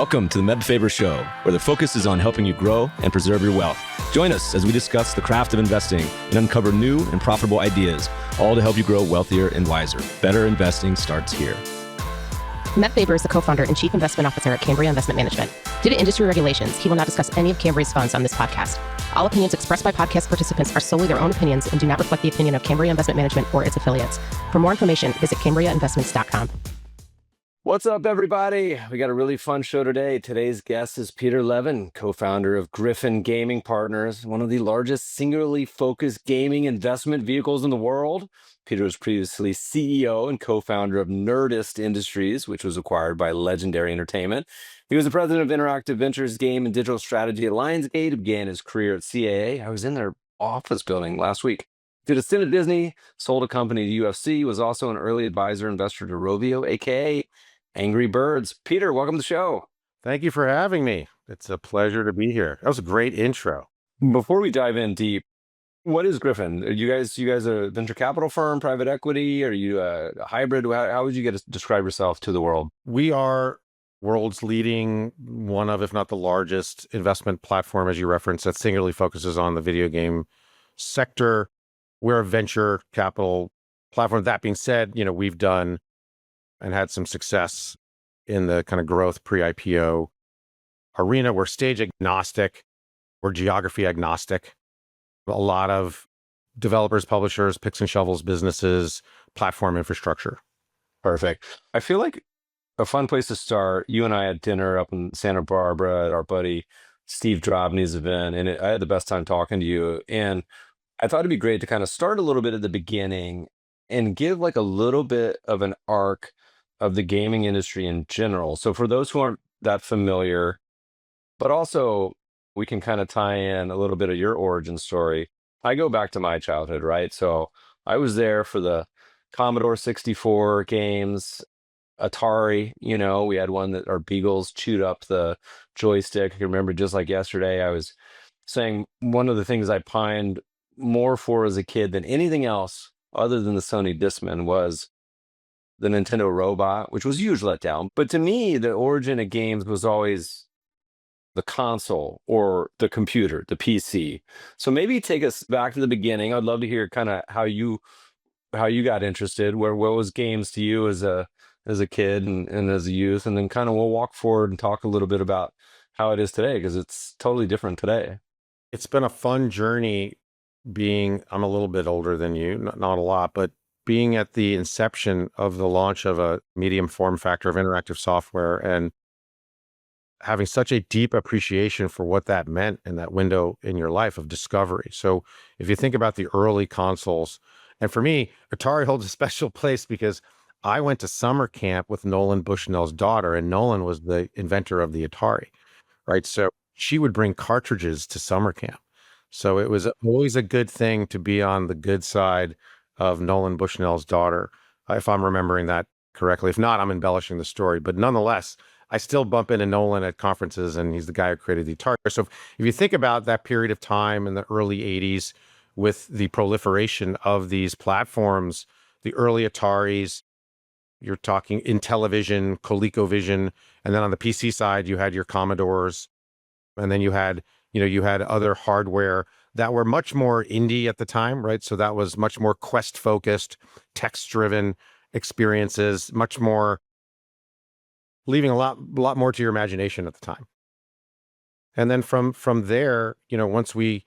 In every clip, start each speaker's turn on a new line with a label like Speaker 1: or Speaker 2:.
Speaker 1: Welcome to the MedFavor Show, where the focus is on helping you grow and preserve your wealth. Join us as we discuss the craft of investing and uncover new and profitable ideas, all to help you grow wealthier and wiser. Better investing starts here.
Speaker 2: MedFavor is the co-founder and chief investment officer at Cambria Investment Management. Due to industry regulations, he will not discuss any of Cambria's funds on this podcast. All opinions expressed by podcast participants are solely their own opinions and do not reflect the opinion of Cambria Investment Management or its affiliates. For more information, visit CambriaInvestments.com.
Speaker 1: What's up, everybody? We got a really fun show today. Today's guest is Peter Levin, co-founder of Griffin Gaming Partners, one of the largest singularly focused gaming investment vehicles in the world. Peter was previously CEO and co-founder of Nerdist Industries, which was acquired by Legendary Entertainment. He was the president of Interactive Ventures Game and Digital Strategy at Lionsgate. He began his career at CAA. I was in their office building last week. Did a stint at Disney, sold a company to UFC, was also an early advisor investor to Rovio, aka Angry Birds. Peter, welcome to the show.
Speaker 3: Thank you for having me. It's a pleasure to be here. That was a great intro.
Speaker 1: Before we dive in deep, what is Griffin? Are you guys a venture capital firm, private equity? Are you a hybrid? How would you get to describe yourself to the world?
Speaker 3: We are world's leading, one of, if not the largest investment platform, as you referenced, that singularly focuses on the video game sector. We're a venture capital platform. That being said, we've done and had some success in the kind of growth pre-IPO arena. We're stage agnostic. We're geography agnostic. A lot of developers, publishers, picks and shovels businesses, platform infrastructure.
Speaker 1: Perfect. I feel like a fun place to start. You and I had dinner up in Santa Barbara at our buddy Steve Drobny's event, and I had the best time talking to you. And I thought it'd be great to kind of start a little bit at the beginning and give like a little bit of an arc of the gaming industry in general. So for those who aren't that familiar, but also we can kind of tie in a little bit of your origin story. I go back to my childhood, right? So I was there for the Commodore 64 games, Atari, we had one that our beagles chewed up the joystick. I can remember just like yesterday, I was saying one of the things I pined more for as a kid than anything else other than the Sony Discman was the Nintendo robot, which was a huge letdown. But to me, the origin of games was always the console or the computer, the PC. So maybe take us back to the beginning. I'd love to hear kind of how you got interested. What was games to you as a kid and as a youth, and then kind of we'll walk forward and talk a little bit about how it is today, because it's totally different today.
Speaker 3: It's been a fun journey I'm a little bit older than you, not a lot, but being at the inception of the launch of a medium form factor of interactive software and having such a deep appreciation for what that meant in that window in your life of discovery. So if you think about the early consoles, and for me, Atari holds a special place because I went to summer camp with Nolan Bushnell's daughter, and Nolan was the inventor of the Atari, right? So she would bring cartridges to summer camp. So it was always a good thing to be on the good side of Nolan Bushnell's daughter, if I'm remembering that correctly. If not, I'm embellishing the story. But nonetheless, I still bump into Nolan at conferences, and he's the guy who created the Atari. So if you think about that period of time in the early 80s with the proliferation of these platforms, the early Ataris, you're talking Intellivision, ColecoVision, and then on the PC side, you had your Commodores, and then you had other hardware that were much more indie at the time, right? So that was much more quest-focused, text-driven experiences, much more leaving a lot more to your imagination at the time. And then from there, once we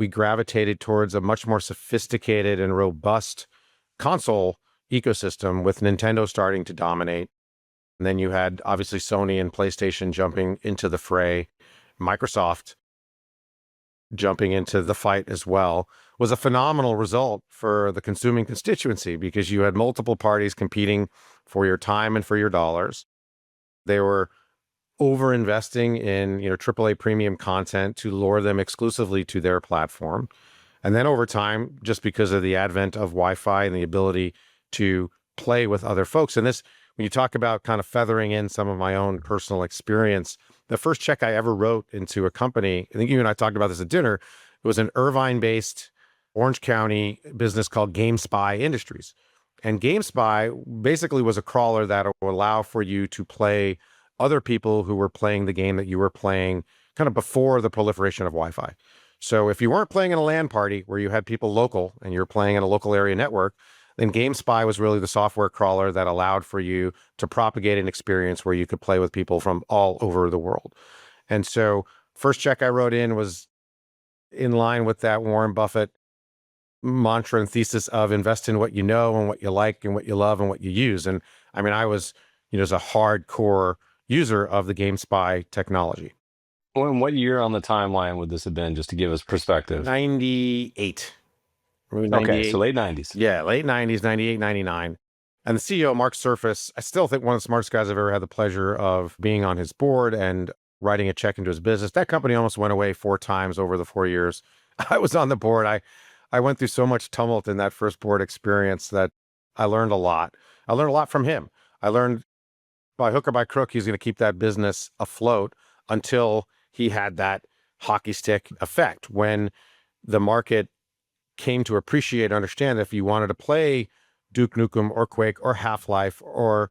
Speaker 3: gravitated towards a much more sophisticated and robust console ecosystem with Nintendo starting to dominate. And then you had obviously Sony and PlayStation jumping into the fray, Microsoft jumping into the fight as well, was a phenomenal result for the consuming constituency because you had multiple parties competing for your time and for your dollars. They were over-investing in, AAA premium content to lure them exclusively to their platform. And then over time, just because of the advent of Wi-Fi and the ability to play with other folks, and this, when you talk about kind of feathering in some of my own personal experience, the first check I ever wrote into a company, I think you and I talked about this at dinner, it was an Irvine-based Orange County business called GameSpy Industries. And GameSpy basically was a crawler that would allow for you to play other people who were playing the game that you were playing kind of before the proliferation of Wi-Fi. So if you weren't playing in a LAN party where you had people local and you're playing in a local area network, then GameSpy was really the software crawler that allowed for you to propagate an experience where you could play with people from all over the world. And so first check I wrote in was in line with that Warren Buffett mantra and thesis of invest in what you know and what you like and what you love and what you use. And I mean, I was, as a hardcore user of the GameSpy technology.
Speaker 1: Well, and what year on the timeline would this have been, just to give us perspective?
Speaker 3: 98.
Speaker 1: Okay,
Speaker 3: 98.
Speaker 1: so late 90s.
Speaker 3: Yeah, late 90s, 98, 99. And the CEO, Mark Surface, I still think one of the smartest guys I've ever had the pleasure of being on his board and writing a check into his business. That company almost went away 4 times over the 4 years I was on the board. I went through so much tumult in that first board experience that I learned a lot. I learned a lot from him. I learned by hook or by crook, he's going to keep that business afloat until he had that hockey stick effect when the market came to appreciate, understand that if you wanted to play Duke Nukem or Quake or Half-Life or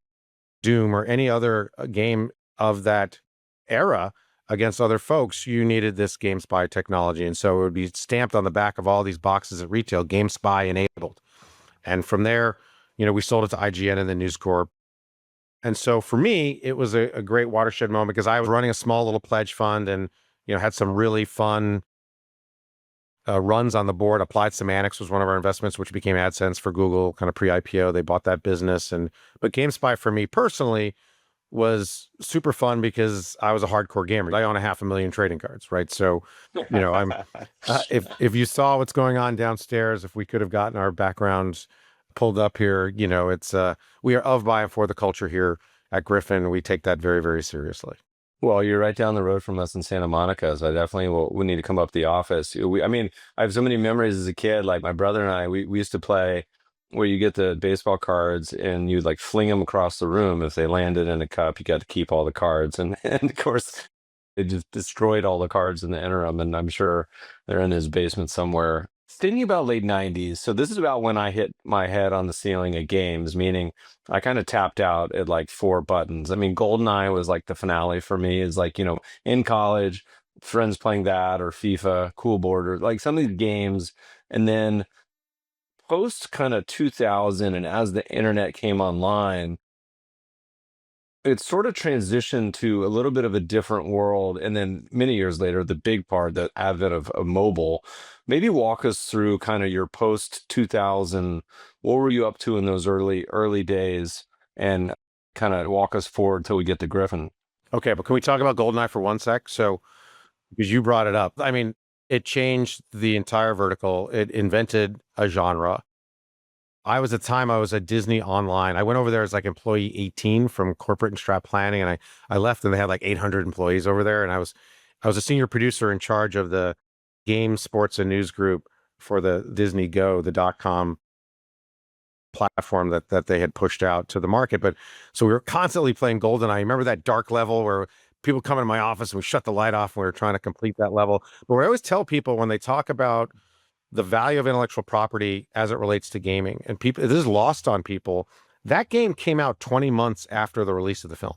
Speaker 3: Doom or any other game of that era against other folks, you needed this GameSpy technology. And so it would be stamped on the back of all these boxes at retail, GameSpy enabled. And from there, we sold it to IGN and then News Corp. And so for me, it was a great watershed moment because I was running a small little pledge fund and, had some really fun runs on the board. Applied Semantics was one of our investments, which became AdSense for Google, kind of pre-IPO. They bought that business. But GameSpy for me personally was super fun because I was a hardcore gamer. I own 500,000 trading cards, right? So, I'm if you saw what's going on downstairs, if we could have gotten our backgrounds pulled up here, it's we are of, by, and for the culture here at Griffin. We take that very, very seriously.
Speaker 1: Well, you're right down the road from us in Santa Monica, so I definitely will need to come up to the office. I have so many memories as a kid. Like my brother and I, we used to play where you get the baseball cards and you like fling them across the room. If they landed in a cup, you got to keep all the cards. And of course, they just destroyed all the cards in the interim. And I'm sure they're in his basement somewhere. Thinking about late 90s. So this is about when I hit my head on the ceiling of games, meaning I kind of tapped out at like 4 buttons. I mean, GoldenEye was like the finale for me. Is like, in college, friends playing that or FIFA, Cool Border, like some of these games. And then post kind of 2000 and as the internet came online, it sort of transitioned to a little bit of a different world. And then many years later, the big part, the advent of mobile. Maybe walk us through kind of your post 2000. What were you up to in those early days? And kind of walk us forward till we get to Griffin.
Speaker 3: Okay, but can we talk about GoldenEye for one sec? So, because you brought it up, I mean, it changed the entire vertical. It invented a genre. I was at Disney Online. I went over there as like employee 18 from corporate and strat planning, and I left and they had like 800 employees over there. And I was a senior producer in charge of the game, sports, and news group for the Disney Go, the .com platform that they had pushed out to the market. But so we were constantly playing GoldenEye. Remember that dark level where people come into my office and we shut the light off and we were trying to complete that level. But what I always tell people when they talk about the value of intellectual property as it relates to gaming, and people, this is lost on people, that game came out 20 months after the release of the film.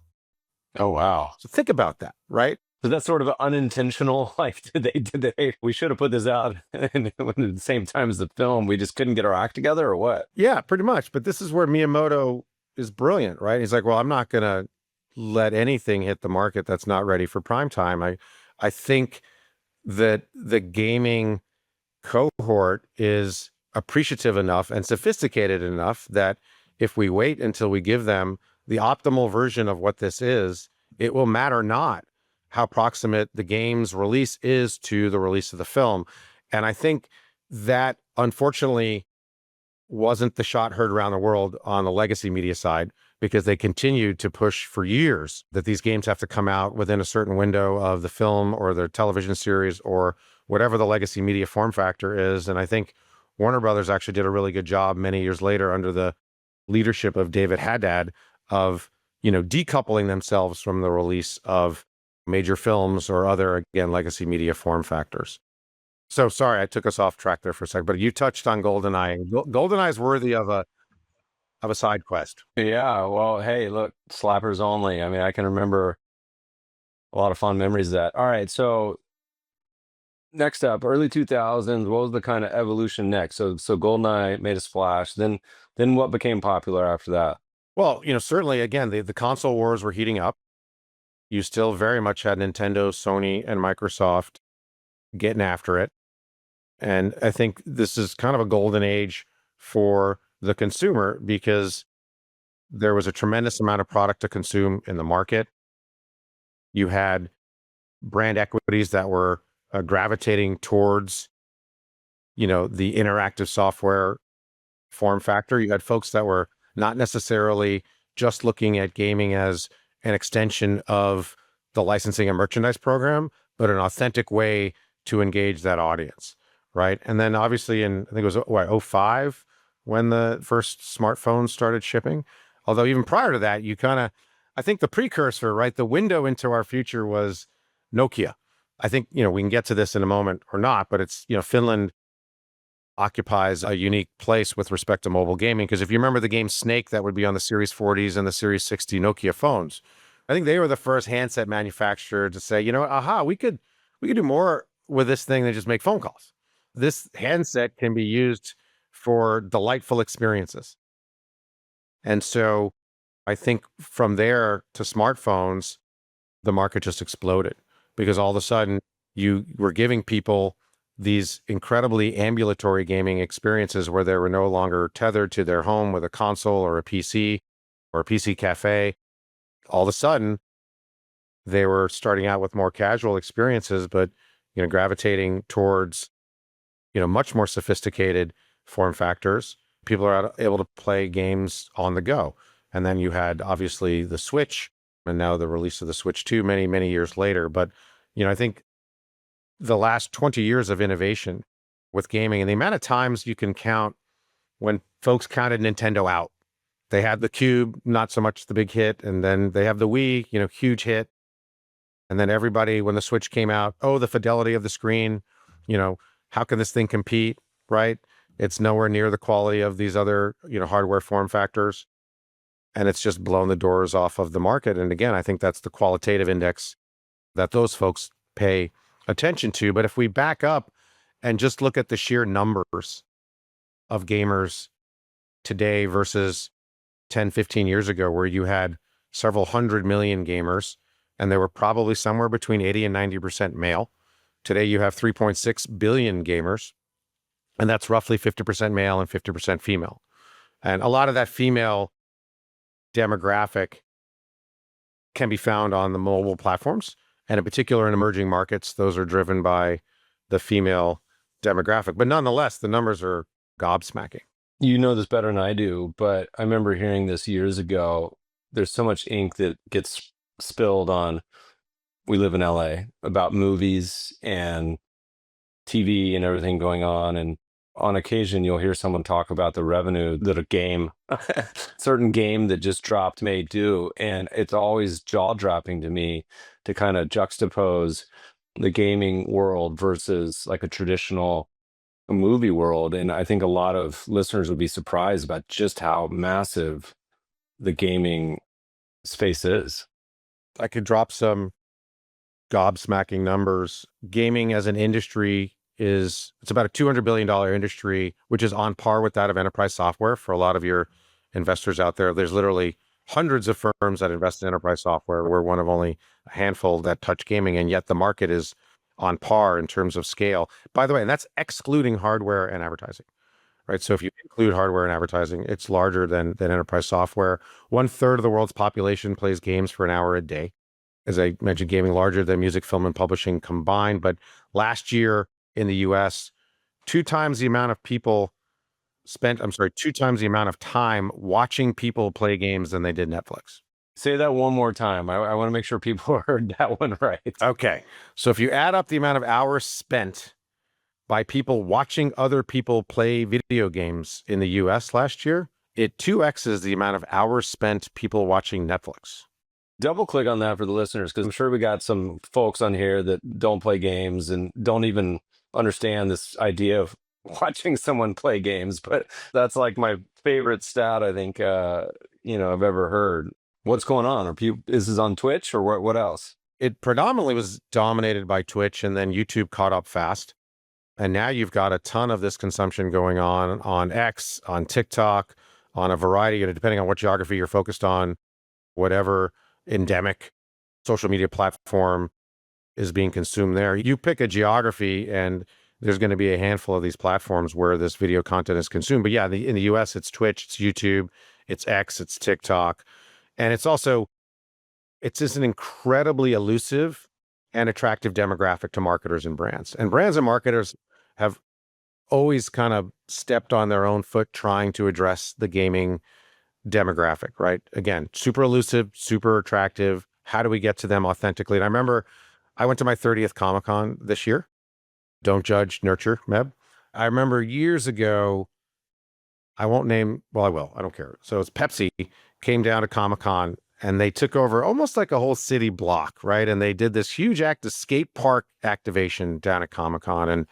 Speaker 1: Oh, wow.
Speaker 3: So think about that, right?
Speaker 1: So that's sort of an unintentional, like, we should have put this out at the same time as the film. We just couldn't get our act together, or what?
Speaker 3: Yeah, pretty much. But this is where Miyamoto is brilliant, right? He's like, well, I'm not going to let anything hit the market that's not ready for prime time. I think that the gaming cohort is appreciative enough and sophisticated enough that if we wait until we give them the optimal version of what this is, it will matter not how proximate the game's release is to the release of the film. And I think that, unfortunately, wasn't the shot heard around the world on the legacy media side, because they continued to push for years that these games have to come out within a certain window of the film or the television series or whatever the legacy media form factor is. And I think Warner Brothers actually did a really good job many years later under the leadership of David Haddad of, decoupling themselves from the release of major films or other, again, legacy media form factors. So sorry, I took us off track there for a second, but you touched on GoldenEye. GoldenEye is worthy of a side quest.
Speaker 1: Yeah, well, hey, look, slappers only. I mean, I can remember a lot of fond memories of that. All right, so next up, early 2000s, what was the kind of evolution next? So GoldenEye made a splash. Then what became popular after that?
Speaker 3: Well, certainly, again, the console wars were heating up. You still very much had Nintendo, Sony, and Microsoft getting after it. And I think this is kind of a golden age for the consumer because there was a tremendous amount of product to consume in the market. You had brand equities that were gravitating towards, the interactive software form factor. You had folks that were not necessarily just looking at gaming as an extension of the licensing and merchandise program, but an authentic way to engage that audience, right? And then obviously I think it was '05 when the first smartphones started shipping. Although even prior to that, I think the precursor, right? The window into our future was Nokia. I think, we can get to this in a moment or not, but it's, Finland occupies a unique place with respect to mobile gaming. Because if you remember the game Snake that would be on the Series 40s and the Series 60 Nokia phones, I think they were the first handset manufacturer to say, we could do more with this thing than just make phone calls. This handset can be used for delightful experiences. And so I think from there to smartphones, the market just exploded because all of a sudden you were giving people these incredibly ambulatory gaming experiences where they were no longer tethered to their home with a console or a PC or a PC cafe. All of a sudden, they were starting out with more casual experiences, but gravitating towards much more sophisticated form factors. People are able to play games on the go. And then you had obviously the Switch, and now the release of the Switch 2 many, many years later. But I think the last 20 years of innovation with gaming and the amount of times you can count when folks counted Nintendo out. They had the Cube, not so much the big hit, and then they have the Wii, huge hit. And then everybody, when the Switch came out, the fidelity of the screen, how can this thing compete, right? It's nowhere near the quality of these other, hardware form factors. And it's just blown the doors off of the market. And again, I think that's the qualitative index that those folks pay attention to. But if we back up and just look at the sheer numbers of gamers today versus 10, 15 years ago, where you had several 100 million gamers, and they were probably somewhere between 80 and 90% male. Today, you have 3.6 billion gamers, and that's roughly 50% male and 50% female. And a lot of that female demographic can be found on the mobile platforms. And in particular, in emerging markets, those are driven by the female demographic. But nonetheless, the numbers are gobsmacking.
Speaker 1: You know this better than I do, but I remember hearing this years ago. There's so much ink that gets spilled on, we live in LA, about movies and TV and everything going on. And on occasion, you'll hear someone talk about the revenue that a game, certain game that just dropped may do. And it's always jaw-dropping to me to kind of juxtapose the gaming world versus like a traditional movie world. And I think a lot of listeners would be surprised about just how massive the gaming space is.
Speaker 3: I could drop some gobsmacking numbers. Gaming as an industry it's about a $200 billion industry, which is on par with that of enterprise software. For a lot of your investors out there, there's literally hundreds of firms that invest in enterprise software. We're one of only a handful that touch gaming, and yet the market is on par in terms of scale. By the way, and that's excluding hardware and advertising, right? So if you include hardware and advertising, it's larger than enterprise software. 1/3 of the world's population plays games for an hour a day. As I mentioned, gaming larger than music, film, and publishing combined. But last year in the US, 2 times the amount of time watching people play games than they did Netflix.
Speaker 1: Say that one more time. I want to make sure people heard that one right.
Speaker 3: Okay. So if you add up the amount of hours spent by people watching other people play video games in the US last year, it 2x's the amount of hours spent people watching Netflix.
Speaker 1: Double click on that for the listeners, because I'm sure we got some folks on here that don't play games and don't even understand this idea of watching someone play games. But that's like my favorite stat, I think, I've ever heard. What's going on? Is this on Twitch or what else?
Speaker 3: it predominantly was dominated by Twitch, and then YouTube caught up fast. And now you've got a ton of this consumption going on X, on TikTok, on a variety, depending on what geography you're focused on, whatever endemic social media platform is being consumed there. You pick a geography and there's going to be a handful of these platforms where this video content is consumed. But yeah, in the US, it's Twitch, it's YouTube, it's X, it's TikTok. And it's just an incredibly elusive and attractive demographic to marketers and brands. And brands and marketers have always kind of stepped on their own foot trying to address the gaming demographic, right? Again, super elusive, super attractive. How do we get to them authentically? And I remember I went to my 30th Comic-Con this year. Don't judge, nurture, Meb. I remember years ago, I won't name, well, I will. I don't care. So it's Pepsi came down to Comic-Con and they took over almost like a whole city block, right? And they did this huge skate park activation down at Comic-Con. And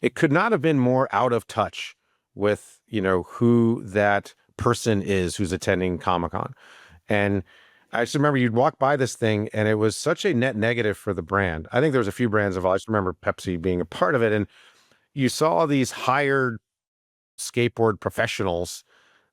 Speaker 3: it could not have been more out of touch with, who that person is who's attending Comic-Con. And I just remember you'd walk by this thing and it was such a net negative for the brand. I think there was a few brands involved. I just remember Pepsi being a part of it. And you saw these hired skateboard professionals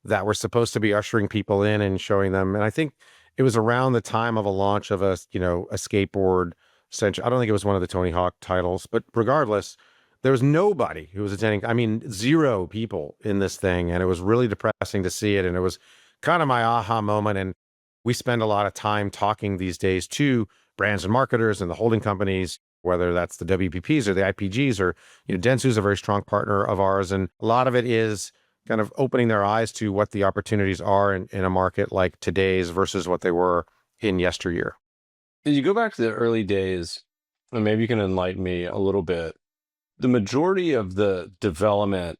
Speaker 3: that were supposed to be ushering people in and showing them. And I think it was around the time of a launch of a skateboard century. I don't think it was one of the Tony Hawk titles, but regardless, there was nobody who was attending. I mean, 0 people in this thing. And it was really depressing to see it. And it was kind of my aha moment. And we spend a lot of time talking these days to brands and marketers and the holding companies, whether that's the WPPs or the IPGs or, Dentsu is a very strong partner of ours. And a lot of it is kind of opening their eyes to what the opportunities are in a market like today's versus what they were in yesteryear.
Speaker 1: If you go back to the early days, and maybe you can enlighten me a little bit, the majority of the development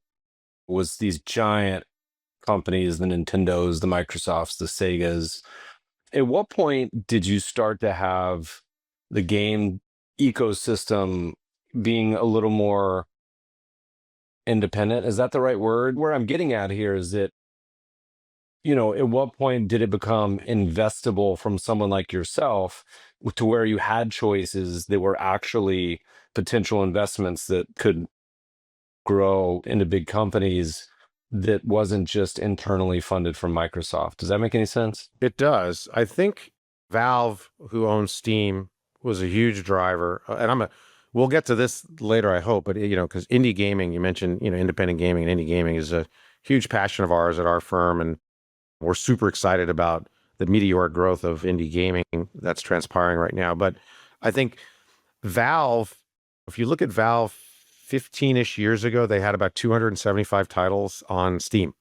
Speaker 1: was these giant companies, the Nintendos, the Microsofts, the Segas. At what point did you start to have the game ecosystem being a little more independent? Is that the right word? Where I'm getting at here is that, at what point did it become investable from someone like yourself to where you had choices that were actually potential investments that could grow into big companies that wasn't just internally funded from Microsoft? Does that make any sense?
Speaker 3: It does. I think Valve, who owns Steam, was a huge driver. And we'll get to this later, I hope, but because indie gaming, you mentioned, independent gaming and indie gaming is a huge passion of ours at our firm. And we're super excited about the meteoric growth of indie gaming that's transpiring right now. But I think Valve, if you look at Valve 15-ish years ago, they had about 275 titles on Steam,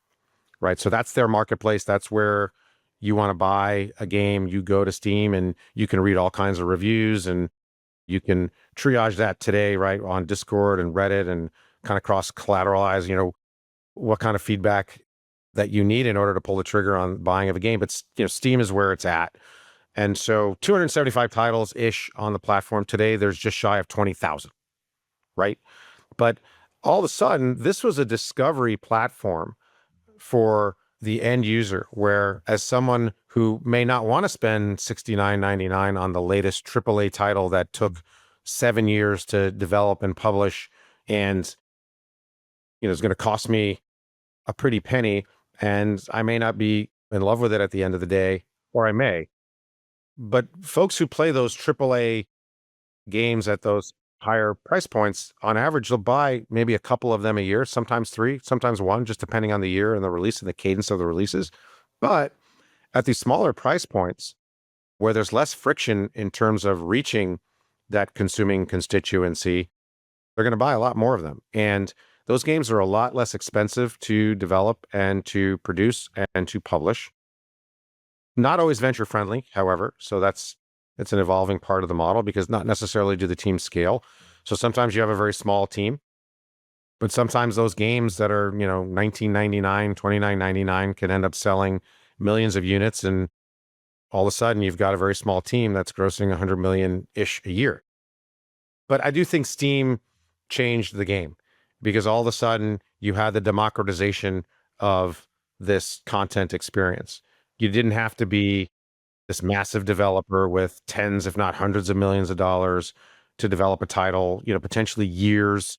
Speaker 3: right? So that's their marketplace. That's where you want to buy a game. You go to Steam and you can read all kinds of reviews and you can triage that today, right, on Discord and Reddit and kind of cross-collateralize, what kind of feedback that you need in order to pull the trigger on buying of a game. But, Steam is where it's at. And so 275 titles-ish on the platform. Today, there's just shy of 20,000, right? But all of a sudden, this was a discovery platform for the end user, where as someone who may not want to spend $69.99 on the latest AAA title that took 7 years to develop and publish, and it's going to cost me a pretty penny, and I may not be in love with it at the end of the day, or I may. But folks who play those AAA games at those higher price points, on average, they'll buy maybe a couple of them a year, sometimes 3, sometimes 1, just depending on the year and the release and the cadence of the releases. But at these smaller price points, where there's less friction in terms of reaching that consuming constituency, they're going to buy a lot more of them. And those games are a lot less expensive to develop and to produce and to publish. Not always venture friendly, however. So it's an evolving part of the model, because not necessarily do the teams scale. So sometimes you have a very small team, but sometimes those games that are, $19.99, $29.99 can end up selling millions of units. And all of a sudden you've got a very small team that's grossing 100 million-ish a year. But I do think Steam changed the game, because all of a sudden you had the democratization of this content experience. You didn't have to be this massive developer with tens, if not hundreds of millions of dollars to develop a title, potentially years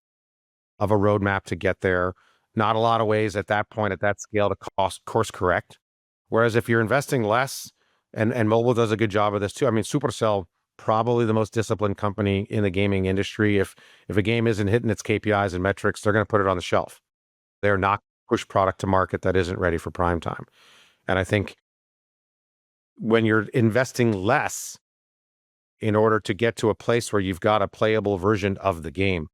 Speaker 3: of a roadmap to get there. Not a lot of ways at that point, at that scale, to course correct. Whereas if you're investing less, and mobile does a good job of this too. I mean, Supercell, probably the most disciplined company in the gaming industry. If a game isn't hitting its KPIs and metrics, they're going to put it on the shelf. They're not push product to market that isn't ready for prime time. And I think when you're investing less in order to get to a place where you've got a playable version of the game,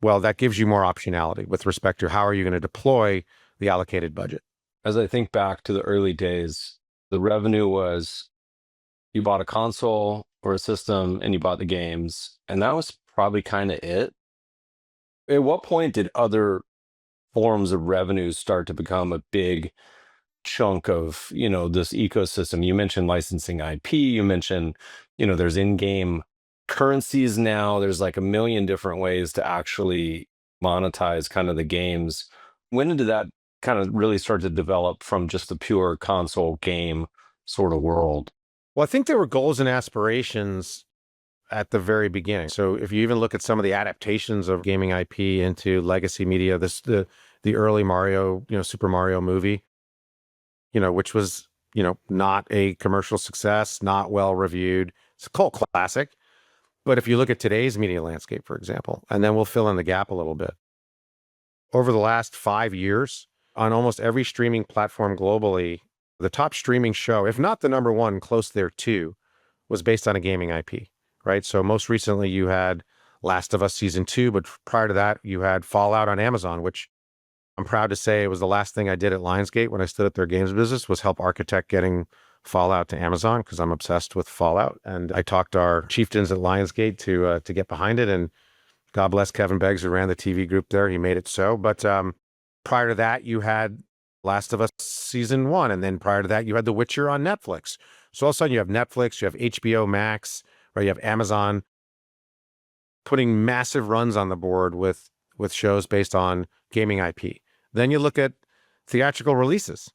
Speaker 3: well, that gives you more optionality with respect to how are you going to deploy the allocated budget.
Speaker 1: As I think back to the early days, the revenue was you bought a console or a system and you bought the games, and that was probably kind of it. At what point did other forms of revenue start to become a big chunk of, this ecosystem? You mentioned licensing IP, you mentioned, there's in-game currencies now, there's like a million different ways to actually monetize kind of the games. When did that kind of really start to develop from just the pure console game sort of world?
Speaker 3: Well, I think there were goals and aspirations at the very beginning. So if you even look at some of the adaptations of gaming IP into legacy media, the early Mario, Super Mario movie, which was, not a commercial success, not well reviewed. It's a cult classic. But if you look at today's media landscape, for example, and then we'll fill in the gap a little bit. Over the last 5 years, on almost every streaming platform globally, the top streaming show, if not the number one, close there too, was based on a gaming IP, right? So most recently you had Last of Us Season 2, but prior to that, you had Fallout on Amazon, which I'm proud to say it was the last thing I did at Lionsgate when I stood at their games business, was help architect getting Fallout to Amazon, because I'm obsessed with Fallout. And I talked our chieftains at Lionsgate to get behind it. And God bless Kevin Beggs, who ran the TV group there. He made it so. But prior to that, you had Last of Us Season 1. And then prior to that, you had The Witcher on Netflix. So all of a sudden you have Netflix, you have HBO Max, right? You have Amazon putting massive runs on the board with shows based on gaming IP. Then you look at theatrical releases.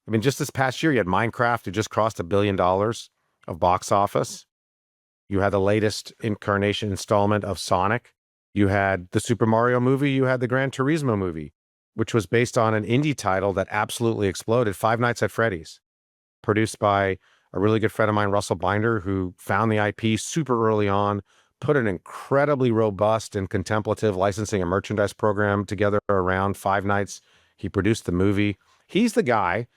Speaker 3: I mean, just this past year, you had Minecraft, who just crossed $1 billion of box office. You had the latest incarnation installment of Sonic. You had the Super Mario movie. You had the Gran Turismo movie, which was based on an indie title that absolutely exploded, Five Nights at Freddy's, produced by a really good friend of mine, Russell Binder, who found the IP super early on, put an incredibly robust and contemplative licensing and merchandise program together around Five Nights. He produced the movie. He's the guy.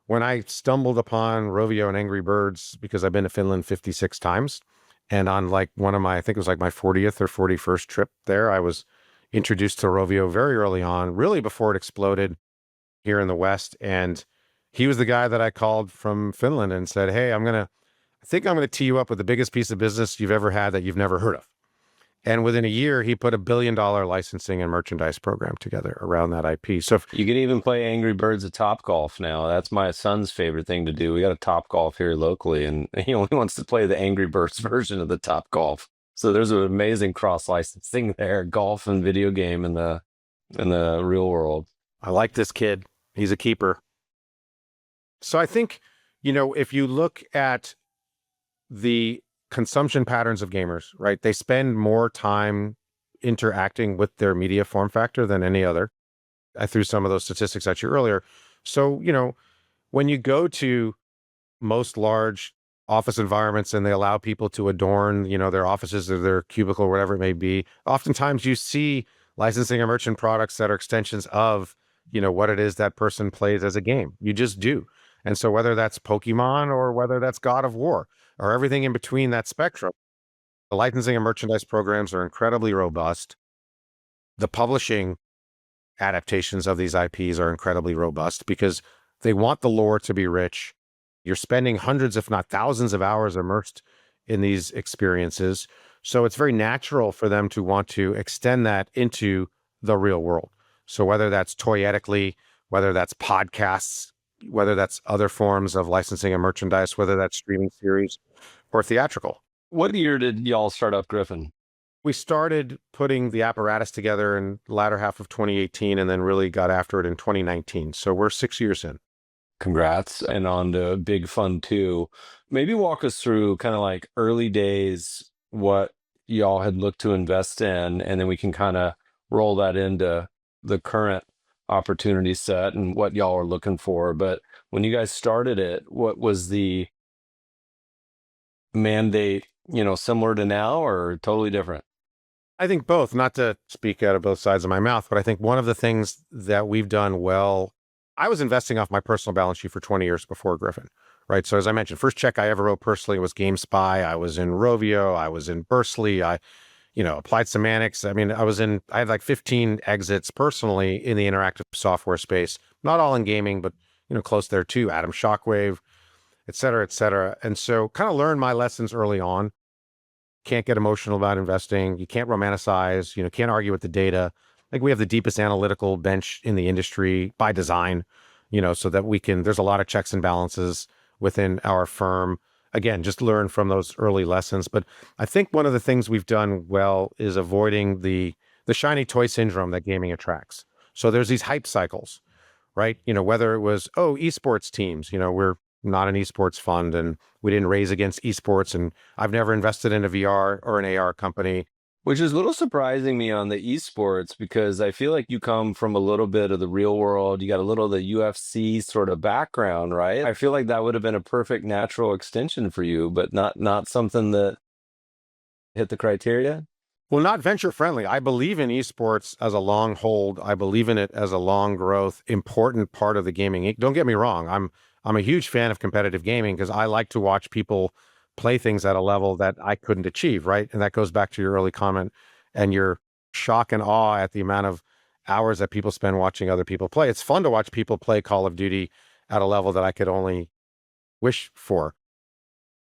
Speaker 3: When I stumbled upon Rovio and Angry Birds, because I've been to Finland 56 times, and on like one of my, I think it was like my 40th or 41st trip there, I was introduced to Rovio very early on, really before it exploded here in the West. And he was the guy that I called from Finland and said, hey, I think I'm going to tee you up with the biggest piece of business you've ever had that you've never heard of. And within a year, he put $1 billion licensing and merchandise program together around that IP. So
Speaker 1: you can even play Angry Birds at Topgolf now. That's my son's favorite thing to do. We got a Topgolf here locally, and he only wants to play the Angry Birds version of the Topgolf. So there's an amazing cross licensing there, golf and video game in the real world.
Speaker 3: I like this kid. He's a keeper. So I think, if you look at the consumption patterns of gamers, right? They spend more time interacting with their media form factor than any other. I threw some of those statistics at you earlier. So, when you go to most large office environments and they allow people to adorn, their offices or their cubicle, whatever it may be, oftentimes you see licensing or merchant products that are extensions of, what it is that person plays as a game. You just do. And so whether that's Pokemon or whether that's God of War or everything in between that spectrum, the licensing and merchandise programs are incredibly robust. The publishing adaptations of these IPs are incredibly robust because they want the lore to be rich. You're spending hundreds, if not thousands of hours immersed in these experiences. So it's very natural for them to want to extend that into the real world. So whether that's toyetically, whether that's podcasts, whether that's other forms of licensing and merchandise, whether that's streaming series or theatrical.
Speaker 1: What year did y'all start up Griffin?
Speaker 3: We started putting the apparatus together in the latter half of 2018 and then really got after it in 2019. So we're 6 years in.
Speaker 1: Congrats. And on to Big Fun 2. Maybe walk us through kind of like early days, what y'all had looked to invest in, and then we can kind of roll that into the current opportunity set and what y'all are looking for. But when you guys started it, what was the mandate, similar to now or totally different?
Speaker 3: I think both, not to speak out of both sides of my mouth, but I think one of the things that we've done well, I was investing off my personal balance sheet for 20 years before Griffin, right? So as I mentioned, first check I ever wrote personally was GameSpy. I was in Rovio. I was in Burstly. Applied Semantics. I mean, I had like 15 exits personally in the interactive software space, not all in gaming, but, close there too. Atom Shockwave, et cetera, et cetera. And so kind of learned my lessons early on. Can't get emotional about investing. You can't romanticize, can't argue with the data. Like we have the deepest analytical bench in the industry by design, so that there's a lot of checks and balances within our firm. Again, just learn from those early lessons. But I think one of the things we've done well is avoiding the shiny toy syndrome that gaming attracts. So there's these hype cycles, right? Whether it was, esports teams, we're not an esports fund and we didn't raise against esports. And I've never invested in a VR or an AR company.
Speaker 1: Which is a little surprising me on the esports because I feel like you come from a little bit of the real world. You got a little of the UFC sort of background, right? I feel like that would have been a perfect natural extension for you, but not something that hit the criteria.
Speaker 3: Well, not venture friendly. I believe in esports as a long hold. I believe in it as a long growth, important part of the gaming. Don't get me wrong. I'm a huge fan of competitive gaming because I like to watch people play things at a level that I couldn't achieve, right? And that goes back to your early comment and your shock and awe at the amount of hours that people spend watching other people play. It's fun to watch people play Call of Duty at a level that I could only wish for.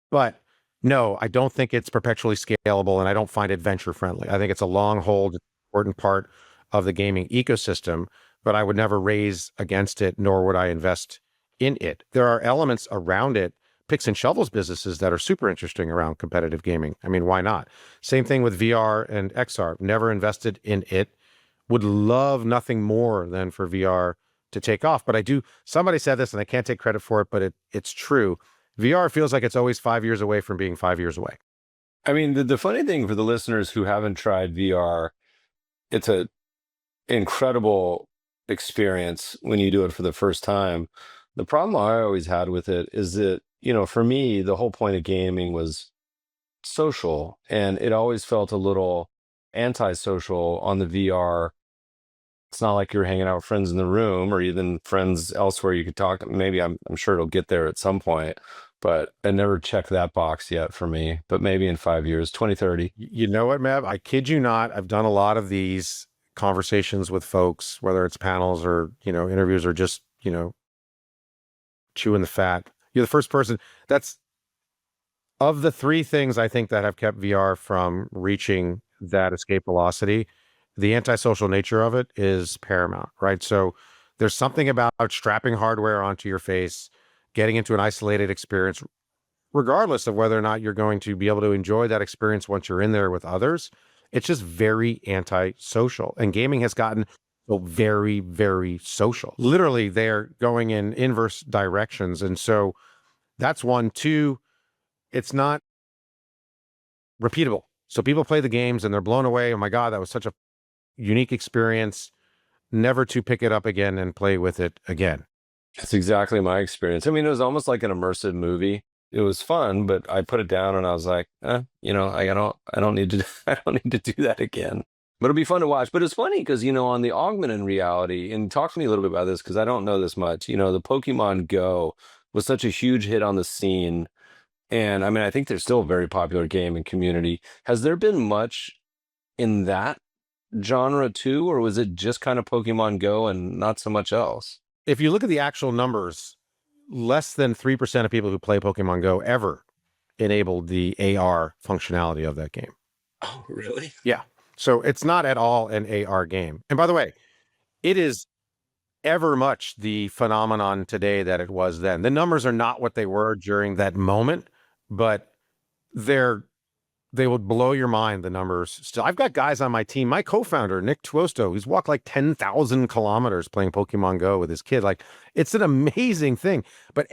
Speaker 3: But no, I don't think it's perpetually scalable and I don't find it venture friendly. I think it's a long hold, important part of the gaming ecosystem, but I would never raise against it, nor would I invest in it. There are elements around it, picks and shovels businesses that are super interesting around competitive gaming. I mean, why not? Same thing with VR and XR. Never invested in it. Would love nothing more than for VR to take off. But somebody said this and I can't take credit for it, but it's true. VR feels like it's always 5 years away from being 5 years away.
Speaker 1: I mean, the funny thing for the listeners who haven't tried VR, it's a incredible experience when you do it for the first time. The problem I always had with it is that, for me, the whole point of gaming was social, and it always felt a little antisocial on the VR. It's not like you're hanging out with friends in the room or even friends elsewhere you could talk. Maybe I'm sure it'll get there at some point, but I never checked that box yet for me. But maybe in 5 years, 2030.
Speaker 3: You know what, Meb? I kid you not. I've done a lot of these conversations with folks, whether it's panels or, interviews or just, chewing the fat. You're the first person that's of the three things I think that have kept VR from reaching that escape velocity. The antisocial nature of it is paramount, right? So there's something about strapping hardware onto your face, getting into an isolated experience, regardless of whether or not you're going to be able to enjoy that experience once you're in there with others. It's just very antisocial. And gaming has gotten so very, very social. Literally, they're going in inverse directions. And so that's one. Two, it's not repeatable. So people play the games and they're blown away. Oh my God, that was such a unique experience. Never to pick it up again and play with it again.
Speaker 1: That's exactly my experience. I mean, it was almost like an immersive movie. It was fun, but I put it down and I was like, I don't need to, I don't need to do that again. But it'll be fun to watch. But it's funny because, on the augmented reality, and talk to me a little bit about this because I don't know this much. The Pokemon Go was such a huge hit on the scene. And I mean, I think they're still a very popular game and community. Has there been much in that genre too, or was it just kind of Pokemon Go and not so much else?
Speaker 3: If you look at the actual numbers, less than 3% of people who play Pokemon Go ever enabled the AR functionality of that game.
Speaker 1: Oh, really?
Speaker 3: Yeah. So it's not at all an AR game. And by the way, it is ever much the phenomenon today that it was then. The numbers are not what they were during that moment, but they're they would blow your mind, the numbers. Still, I've got guys on my team. My co-founder, Nick Tuosto, he's walked like 10,000 kilometers playing Pokemon Go with his kid. Like, it's an amazing thing. But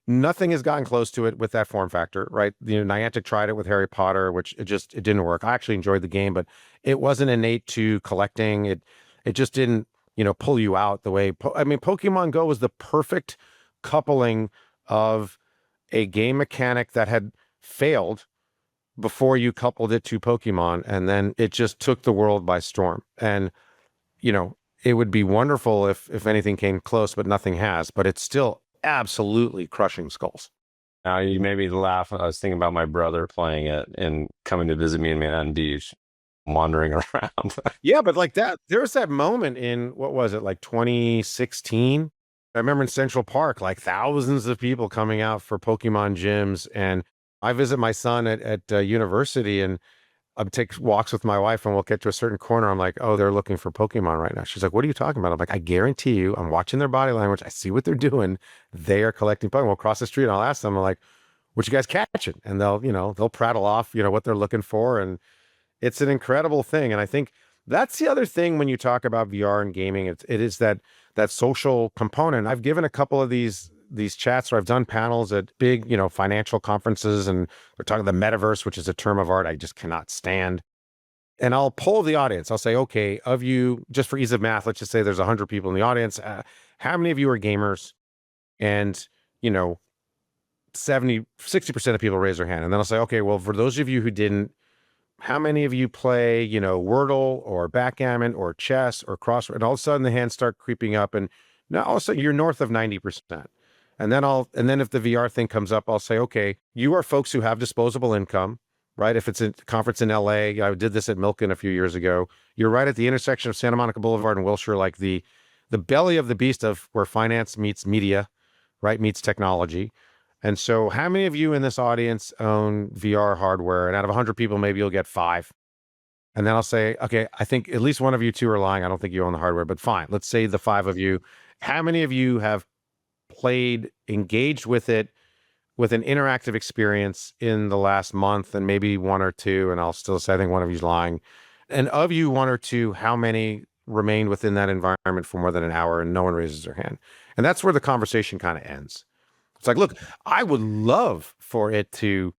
Speaker 3: nothing has gotten close to it with that form factor, right? Niantic tried it with Harry Potter, which it didn't work. I actually enjoyed the game, but it wasn't innate to collecting. It just didn't, pull you out the way. Pokemon Go was the perfect coupling of a game mechanic that had failed before you coupled it to Pokemon, and then it just took the world by storm. And, it would be wonderful if anything came close, but nothing has. But it's still absolutely crushing skulls.
Speaker 1: Now you made me laugh. I was thinking about my brother playing it and coming to visit me in Manhattan Beach, wandering around.
Speaker 3: Yeah, but like that, there was that moment in, what was it, like 2016? I remember in Central Park, like thousands of people coming out for Pokemon gyms. And I visit my son at university, and I take walks with my wife, and we'll get to a certain corner. I'm like, oh, they're looking for Pokemon right now. She's like, what are you talking about? I'm like, I guarantee you, I'm watching their body language. I see what they're doing. They are collecting Pokemon. We'll cross the street, and I'll ask them, I'm like, what you guys catching? And they'll prattle off, what they're looking for. And it's an incredible thing. And I think that's the other thing when you talk about VR and gaming. It is that social component. I've given a couple of these chats, or I've done panels at big, financial conferences, and we're talking the metaverse, which is a term of art I just cannot stand. And I'll poll the audience. I'll say, okay, of you, just for ease of math, let's just say there's 100 people in the audience. How many of you are gamers? And, 60% of people raise their hand. And then I'll say, okay, well, for those of you who didn't, how many of you play, Wordle or backgammon or chess or crossword? And all of a sudden the hands start creeping up, and now all of a sudden you're north of 90%. And then if the VR thing comes up, I'll say, okay, you are folks who have disposable income, right? If it's a conference in LA, I did this at Milken a few years ago. You're right at the intersection of Santa Monica Boulevard and Wilshire, like the belly of the beast of where finance meets media, right? Meets technology. And so how many of you in this audience own VR hardware? And out of 100 people, maybe you'll get 5. And then I'll say, okay, I think at least one of you two are lying. I don't think you own the hardware, but fine. Let's say the 5 of you. How many of you have engaged with it with an interactive experience in the last month? And maybe 1 or 2, and I'll still say, I think one of you's lying. And of you 1 or 2, how many remained within that environment for more than an hour? And no one raises their hand. And that's where the conversation kind of ends. It's like, look, I would love for it to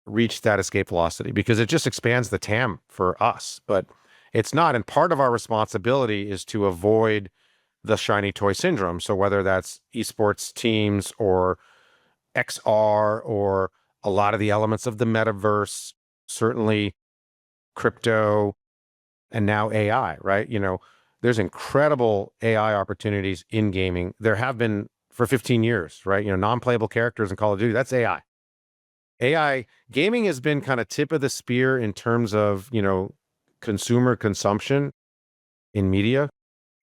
Speaker 3: reach that escape velocity, because it just expands the TAM for us, but it's not. And part of our responsibility is to avoid the shiny toy syndrome. So whether that's esports teams or XR or a lot of the elements of the metaverse, certainly crypto, and now AI, right? There's incredible AI opportunities in gaming. There have been for 15 years, right? Non-playable characters in Call of Duty, that's AI. AI gaming has been kind of tip of the spear in terms of, consumer consumption in media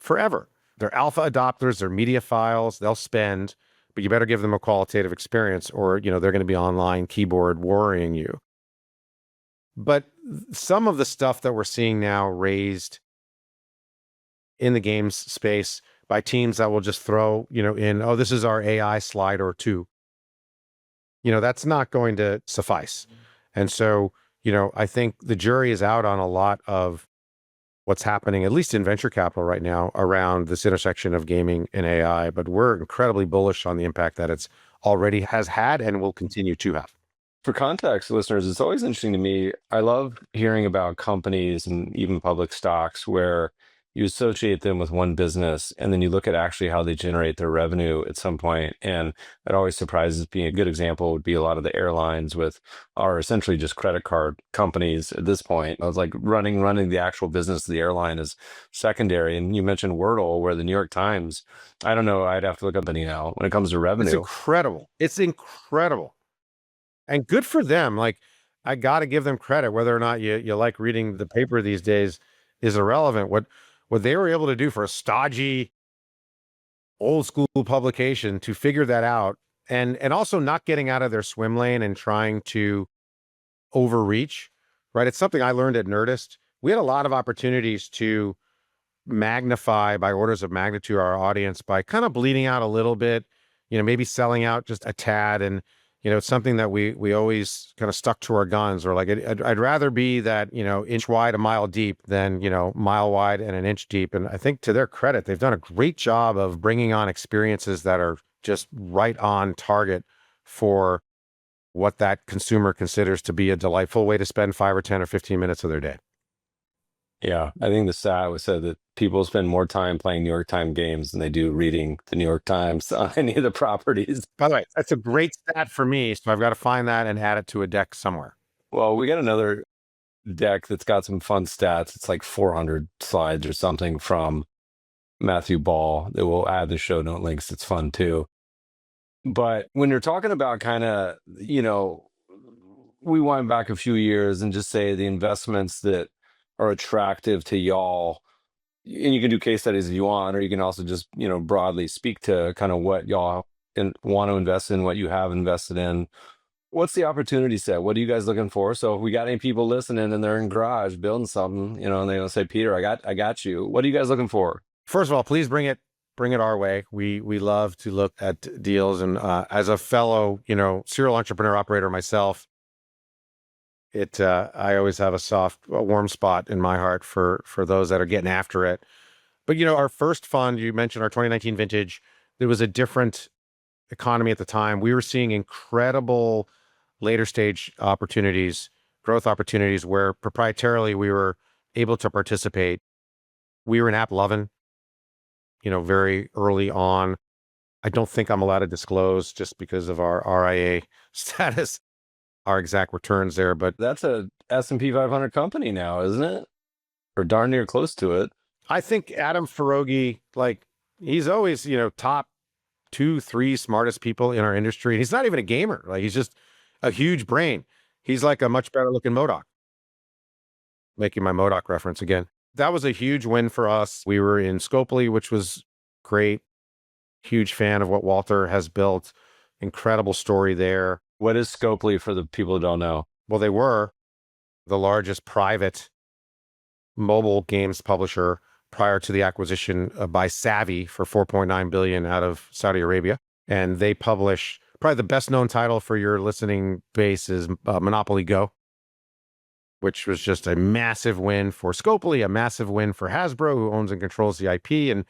Speaker 3: forever. They're alpha adopters, they're media files, they'll spend, but you better give them a qualitative experience, or, they're going to be online keyboard worrying you. But some of the stuff that we're seeing now raised in the games space by teams that will just throw, in, oh, this is our AI slide or 2. That's not going to suffice. And so, I think the jury is out on a lot of what's happening, at least in venture capital right now, around this intersection of gaming and AI. But we're incredibly bullish on the impact that it's already has had and will continue to have.
Speaker 1: For context, listeners, it's always interesting to me. I love hearing about companies and even public stocks where you associate them with one business, and then you look at actually how they generate their revenue at some point. And it always surprises me. A good example would be a lot of the airlines are essentially just credit card companies at this point. I was like running the actual business of the airline is secondary. And you mentioned Wordle, where the New York Times, I don't know, I'd have to look up any now when it comes to revenue.
Speaker 3: It's incredible. It's incredible. And good for them. Like, I got to give them credit. Whether or not you like reading the paper these days is irrelevant. What they were able to do for a stodgy, old school publication to figure that out, and also not getting out of their swim lane and trying to overreach, right? It's something I learned at Nerdist. We had a lot of opportunities to magnify by orders of magnitude our audience by kind of bleeding out a little bit, maybe selling out just a tad, and It's something that we always kind of stuck to our guns, or like I'd rather be that, inch wide, a mile deep than, mile wide and an inch deep. And I think to their credit, they've done a great job of bringing on experiences that are just right on target for what that consumer considers to be a delightful way to spend 5 or 10 or 15 minutes of their day.
Speaker 1: Yeah, I think the stat was said that people spend more time playing New York Times games than they do reading the New York Times on any of the properties.
Speaker 3: By the way, that's a great stat for me. So I've got to find that and add it to a deck somewhere.
Speaker 1: Well, we got another deck that's got some fun stats. It's like 400 slides or something from Matthew Ball that we'll add the show note links. It's fun too. But when you're talking about kind of, we wind back a few years and just say the investments that are attractive to y'all, and you can do case studies if you want, or you can also just, broadly speak to kind of what y'all want to invest in, what you have invested in. What's the opportunity set? What are you guys looking for? So if we got any people listening and they're in garage building something, and they don't say, Peter, I got you. What are you guys looking for?
Speaker 3: First of all, please bring it our way. We love to look at deals. And as a fellow, serial entrepreneur operator myself, I always have a warm spot in my heart for those that are getting after it. But, our first fund, you mentioned our 2019 vintage, there was a different economy at the time. We were seeing incredible later stage opportunities, growth opportunities where proprietarily we were able to participate. We were in App Lovin', very early on. I don't think I'm allowed to disclose just because of our RIA status, our exact returns there, but
Speaker 1: that's a S&P 500 company now, isn't it? Or darn near close to it.
Speaker 3: I think Adam Ferogi, he's always, top 2, 3 smartest people in our industry. And he's not even a gamer. He's just a huge brain. He's like a much better looking MODOK. Making my MODOK reference again. That was a huge win for us. We were in Scopely, which was great. Huge fan of what Walter has built. Incredible story there.
Speaker 1: What is Scopely for the people who don't know?
Speaker 3: Well, they were the largest private mobile games publisher prior to the acquisition by Savvy for $4.9 billion out of Saudi Arabia. And they publish probably the best known title for your listening base is Monopoly Go, which was just a massive win for Scopely, a massive win for Hasbro, who owns and controls the IP, and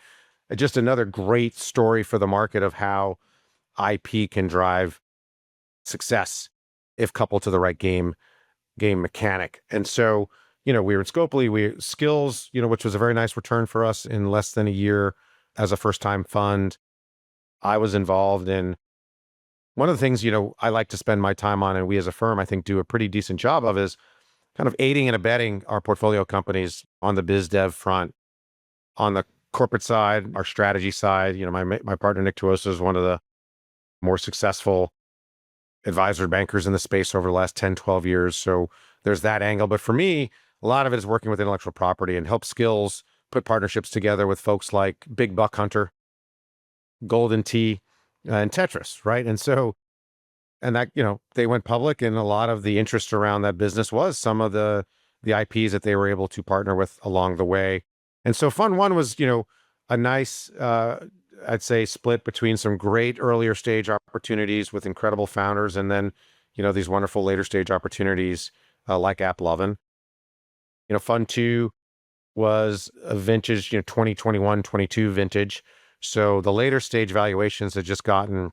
Speaker 3: just another great story for the market of how IP can drive success if coupled to the right game mechanic. And so, we were in Scopely, Skills, which was a very nice return for us in less than a year as a first-time fund. I was involved in one of the things, I like to spend my time on, and we as a firm, I think, do a pretty decent job of, is kind of aiding and abetting our portfolio companies on the biz dev front. On the corporate side, our strategy side, my partner, Nick Tuosa, is one of the more successful advisor bankers in the space over the last 10, 12 years. So there's that angle. But for me, a lot of it is working with intellectual property and help Skills put partnerships together with folks like Big Buck Hunter, Golden Tee, and Tetris, right? And so, and that, they went public, and a lot of the interest around that business was some of the IPs that they were able to partner with along the way. And so Fund 1 was, a nice, I'd say, split between some great earlier stage opportunities with incredible founders, and then, these wonderful later stage opportunities like App Lovin'. Fund 2 was a vintage, 2021, 22 vintage. So the later stage valuations had just gotten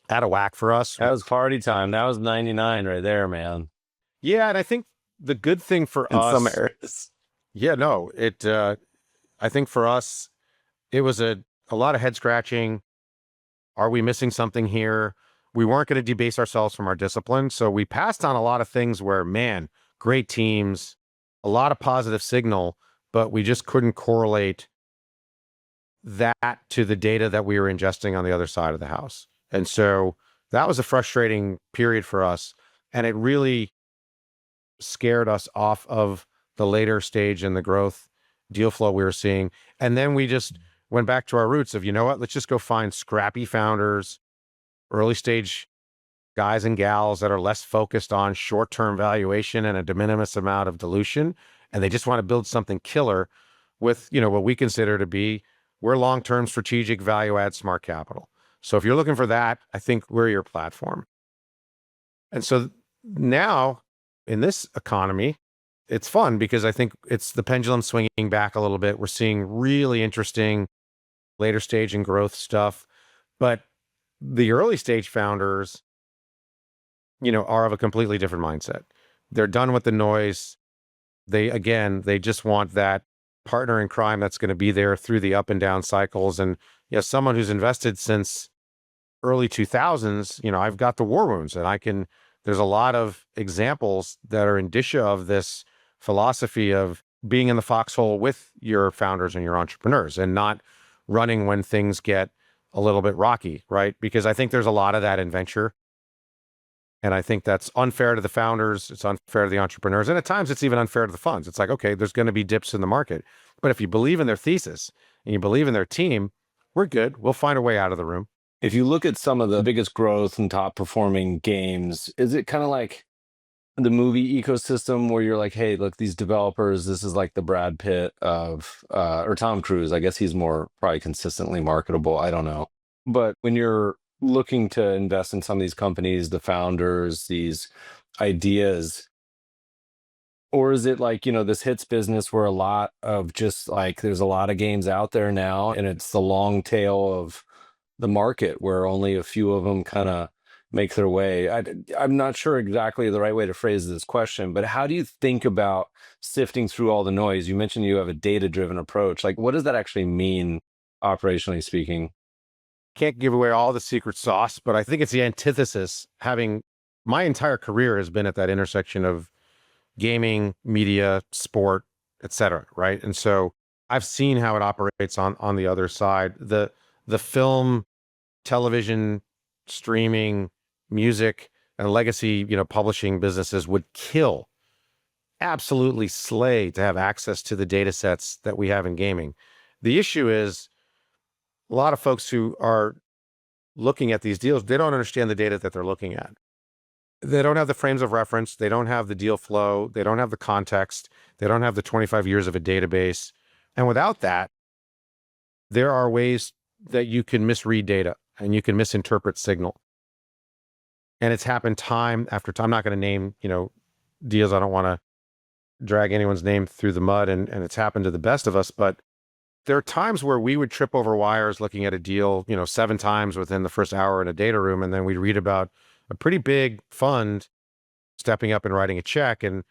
Speaker 3: out of whack for us.
Speaker 1: That was party time. That was 99 right there, man.
Speaker 3: Yeah, and I think the good thing for
Speaker 1: In
Speaker 3: us,
Speaker 1: some areas.
Speaker 3: Yeah, no, I think for us, it was a lot of head scratching. Are we missing something here? We weren't going to debase ourselves from our discipline. So we passed on a lot of things where, man, great teams, a lot of positive signal, but we just couldn't correlate that to the data that we were ingesting on the other side of the house. And so that was a frustrating period for us. And it really scared us off of the later stage and the growth deal flow we were seeing. And then we just went back to our roots of, let's just go find scrappy founders, early stage guys and gals that are less focused on short-term valuation and a de minimis amount of dilution. And they just want to build something killer with, what we consider to be, we're long-term strategic value add smart capital. So if you're looking for that, I think we're your platform. And so now in this economy, it's fun because I think it's the pendulum swinging back a little bit. We're seeing really interesting later stage and growth stuff. But the early stage founders, are of a completely different mindset. They're done with the noise. They just want that partner in crime that's going to be there through the up and down cycles. And someone who's invested since early 2000s, I've got the war wounds, and there's a lot of examples that are indicia of this philosophy of being in the foxhole with your founders and your entrepreneurs and not running when things get a little bit rocky, right? Because I think there's a lot of that in venture. And I think that's unfair to the founders. It's unfair to the entrepreneurs. And at times it's even unfair to the funds. It's like, okay, there's going to be dips in the market. But if you believe in their thesis and you believe in their team, we're good. We'll find a way out of the room.
Speaker 1: If you look at some of the biggest growth and top performing games, is it kind of like the movie ecosystem where you're like, hey, look, these developers, this is like the Brad Pitt of, or Tom Cruise. I guess he's more probably consistently marketable. I don't know. But when you're looking to invest in some of these companies, the founders, these ideas, or is it like, this hits business where a lot of just like, there's a lot of games out there now, and it's the long tail of the market where only a few of them kind of make their way. I'm not sure exactly the right way to phrase this question, but how do you think about sifting through all the noise? You mentioned you have a data-driven approach. Like, what does that actually mean, operationally speaking?
Speaker 3: Can't give away all the secret sauce, but I think it's the antithesis. Having my entire career has been at that intersection of gaming, media, sport, etc. Right. And so I've seen how it operates on the other side. The film, television, streaming, music, and legacy, publishing businesses would kill, absolutely slay to have access to the data sets that we have in gaming. The issue is a lot of folks who are looking at these deals, they don't understand the data that they're looking at. They don't have the frames of reference. They don't have the deal flow. They don't have the context. They don't have the 25 years of a database. And without that, there are ways that you can misread data and you can misinterpret signal. And it's happened time after time. I'm not going to name, deals. I don't want to drag anyone's name through the mud, and it's happened to the best of us. But there are times where we would trip over wires looking at a deal, 7 times within the first hour in a data room. And then we'd read about a pretty big fund stepping up and writing a check. And,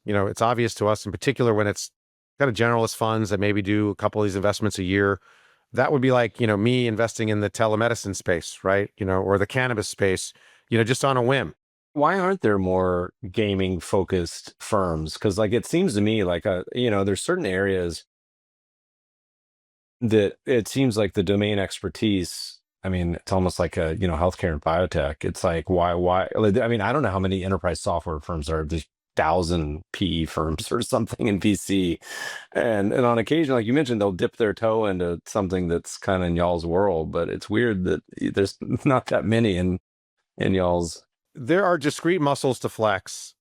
Speaker 3: it's obvious to us in particular when it's kind of generalist funds that maybe do a couple of these investments a year. That would be like, me investing in the telemedicine space, right? Or the cannabis space, just on a whim.
Speaker 1: Why aren't there more gaming focused firms? Because like it seems to me like there's certain areas that it seems like the domain expertise. I mean, it's almost like a healthcare and biotech. It's like why? I mean, I don't know how many enterprise software firms there are. There's 1,000 PE firms or something in VC, and on occasion, like you mentioned, they'll dip their toe into something that's kind of in y'all's world. But it's weird that there's not that many in y'all's.
Speaker 3: There are discrete muscles to flex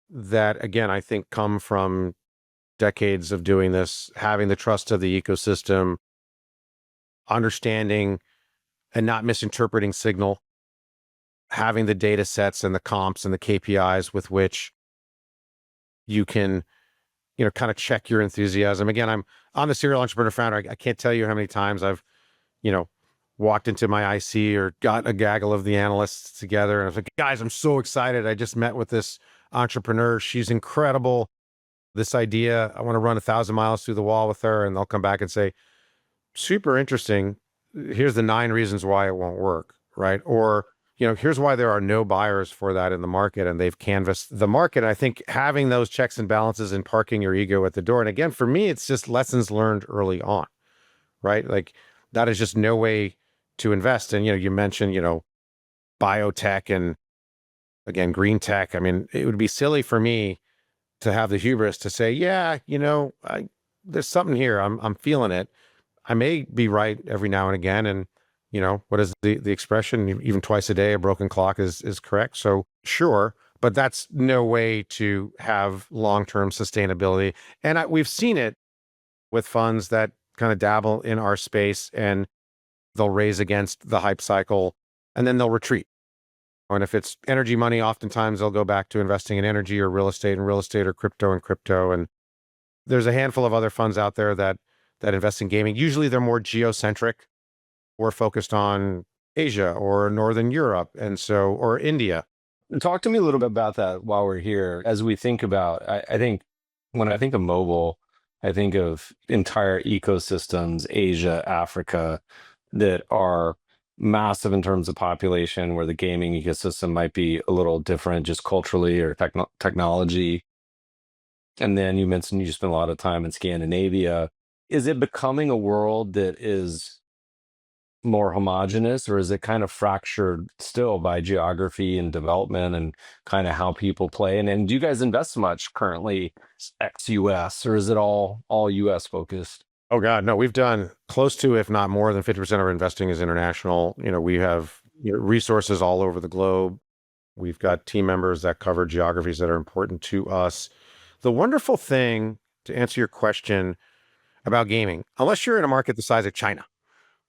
Speaker 3: that, again, I think come from decades of doing this, having the trust of the ecosystem, understanding and not misinterpreting signal, having the data sets and the comps and the KPIs with which you can, kind of check your enthusiasm. Again, I'm the serial entrepreneur founder. I can't tell you how many times I've, walked into my IC or got a gaggle of the analysts together. And I was like, guys, I'm so excited. I just met with this entrepreneur. She's incredible. This idea, I want to run 1,000 miles through the wall with her. And they'll come back and say, super interesting. Here's the 9 reasons why it won't work. Right. Or, here's why there are no buyers for that in the market, and they've canvassed the market. I think having those checks and balances and parking your ego at the door. And again, for me, it's just lessons learned early on, right? Like that is just no way to invest. And, you mentioned, biotech and again, green tech. I mean, it would be silly for me to have the hubris to say, yeah, there's something here. I'm feeling it. I may be right every now and again. And, what is the expression? Even twice a day, a broken clock is correct. So sure, but that's no way to have long-term sustainability. And we've seen it with funds that kind of dabble in our space, and they'll raise against the hype cycle and then they'll retreat. And if it's energy money, oftentimes they'll go back to investing in energy or real estate and real estate or crypto and crypto. And there's a handful of other funds out there that invest in gaming. Usually they're more geocentric or focused on Asia or Northern Europe or India.
Speaker 1: Talk to me a little bit about that while we're here. As we think about, I think when I think of mobile, I think of entire ecosystems, Asia, Africa, that are massive in terms of population, where the gaming ecosystem might be a little different just culturally or technology. And then you mentioned you spent a lot of time in Scandinavia. Is it becoming a world that is more homogenous, or is it kind of fractured still by geography and development and kind of how people play? And do you guys invest much currently ex-US, or is it all US focused?
Speaker 3: Oh God, no, we've done close to, if not more than 50% of our investing is international. We have resources all over the globe. We've got team members that cover geographies that are important to us. The wonderful thing, to answer your question about gaming, unless you're in a market the size of China,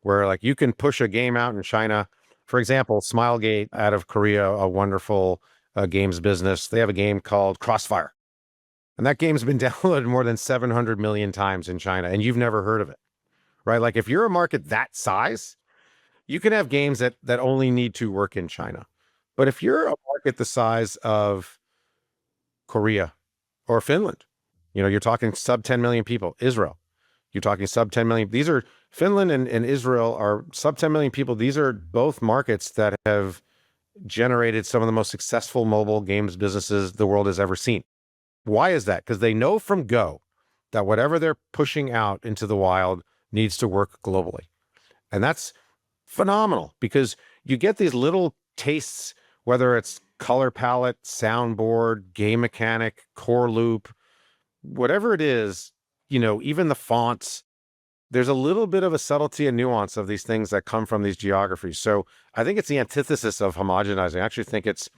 Speaker 3: where like you can push a game out in China. For example, Smilegate out of Korea, a wonderful games business. They have a game called Crossfire. And that game's been downloaded more than 700 million times in China, and you've never heard of it, right? Like if you're a market that size, you can have games that only need to work in China. But if you're a market the size of Korea or Finland, you're talking sub 10 million people. Israel, you're talking sub 10 million. These are Finland and Israel are sub 10 million people. These are both markets that have generated some of the most successful mobile games businesses the world has ever seen. Why is that? Because they know from go that whatever they're pushing out into the wild needs to work globally. And that's phenomenal because you get these little tastes, whether it's color palette, soundboard, game mechanic, core loop, whatever it is, even the fonts, there's a little bit of a subtlety and nuance of these things that come from these geographies. So I think it's the antithesis of homogenizing. I actually think it's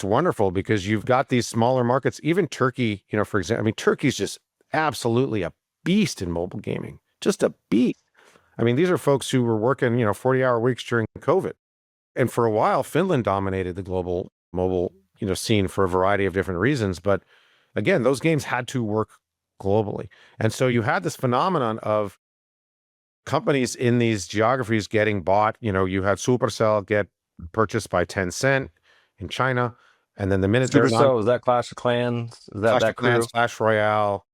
Speaker 3: wonderful because you've got these smaller markets, even Turkey, for example. I mean, Turkey's just absolutely a beast in mobile gaming, just a beast. I mean, these are folks who were working, 40-hour weeks during COVID. And for a while, Finland dominated the global mobile, scene for a variety of different reasons. But again, those games had to work globally. And so you had this phenomenon of companies in these geographies getting bought. You had Supercell get purchased by Tencent in China. And then the minute they're
Speaker 1: Supercell, is that Clash of Clans? Is that
Speaker 3: Clash of
Speaker 1: crew?
Speaker 3: Clans, Clash Royale,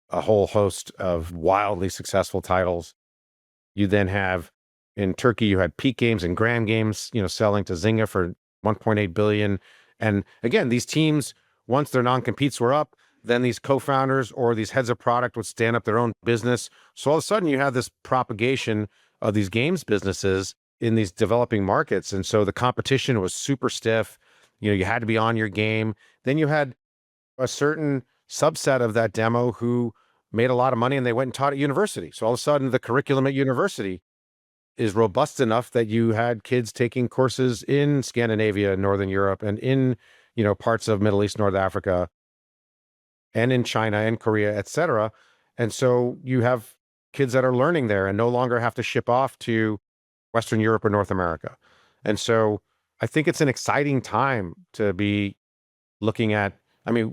Speaker 3: a whole host of wildly successful titles. You then have in Turkey, you had Peak Games and Gram Games, selling to Zynga for 1.8 billion. And again, these teams, once their non-competes were up, then these co-founders or these heads of product would stand up their own business. So all of a sudden you have this propagation of these games businesses in these developing markets. And so the competition was super stiff. You had to be on your game. Then you had a certain subset of that demo who made a lot of money and they went and taught at university. So all of a sudden the curriculum at university is robust enough that you had kids taking courses in Scandinavia, Northern Europe, and in, parts of Middle East, North Africa, and in China and Korea, et cetera. And so you have kids that are learning there and no longer have to ship off to Western Europe or North America. And so I think it's an exciting time to be looking at,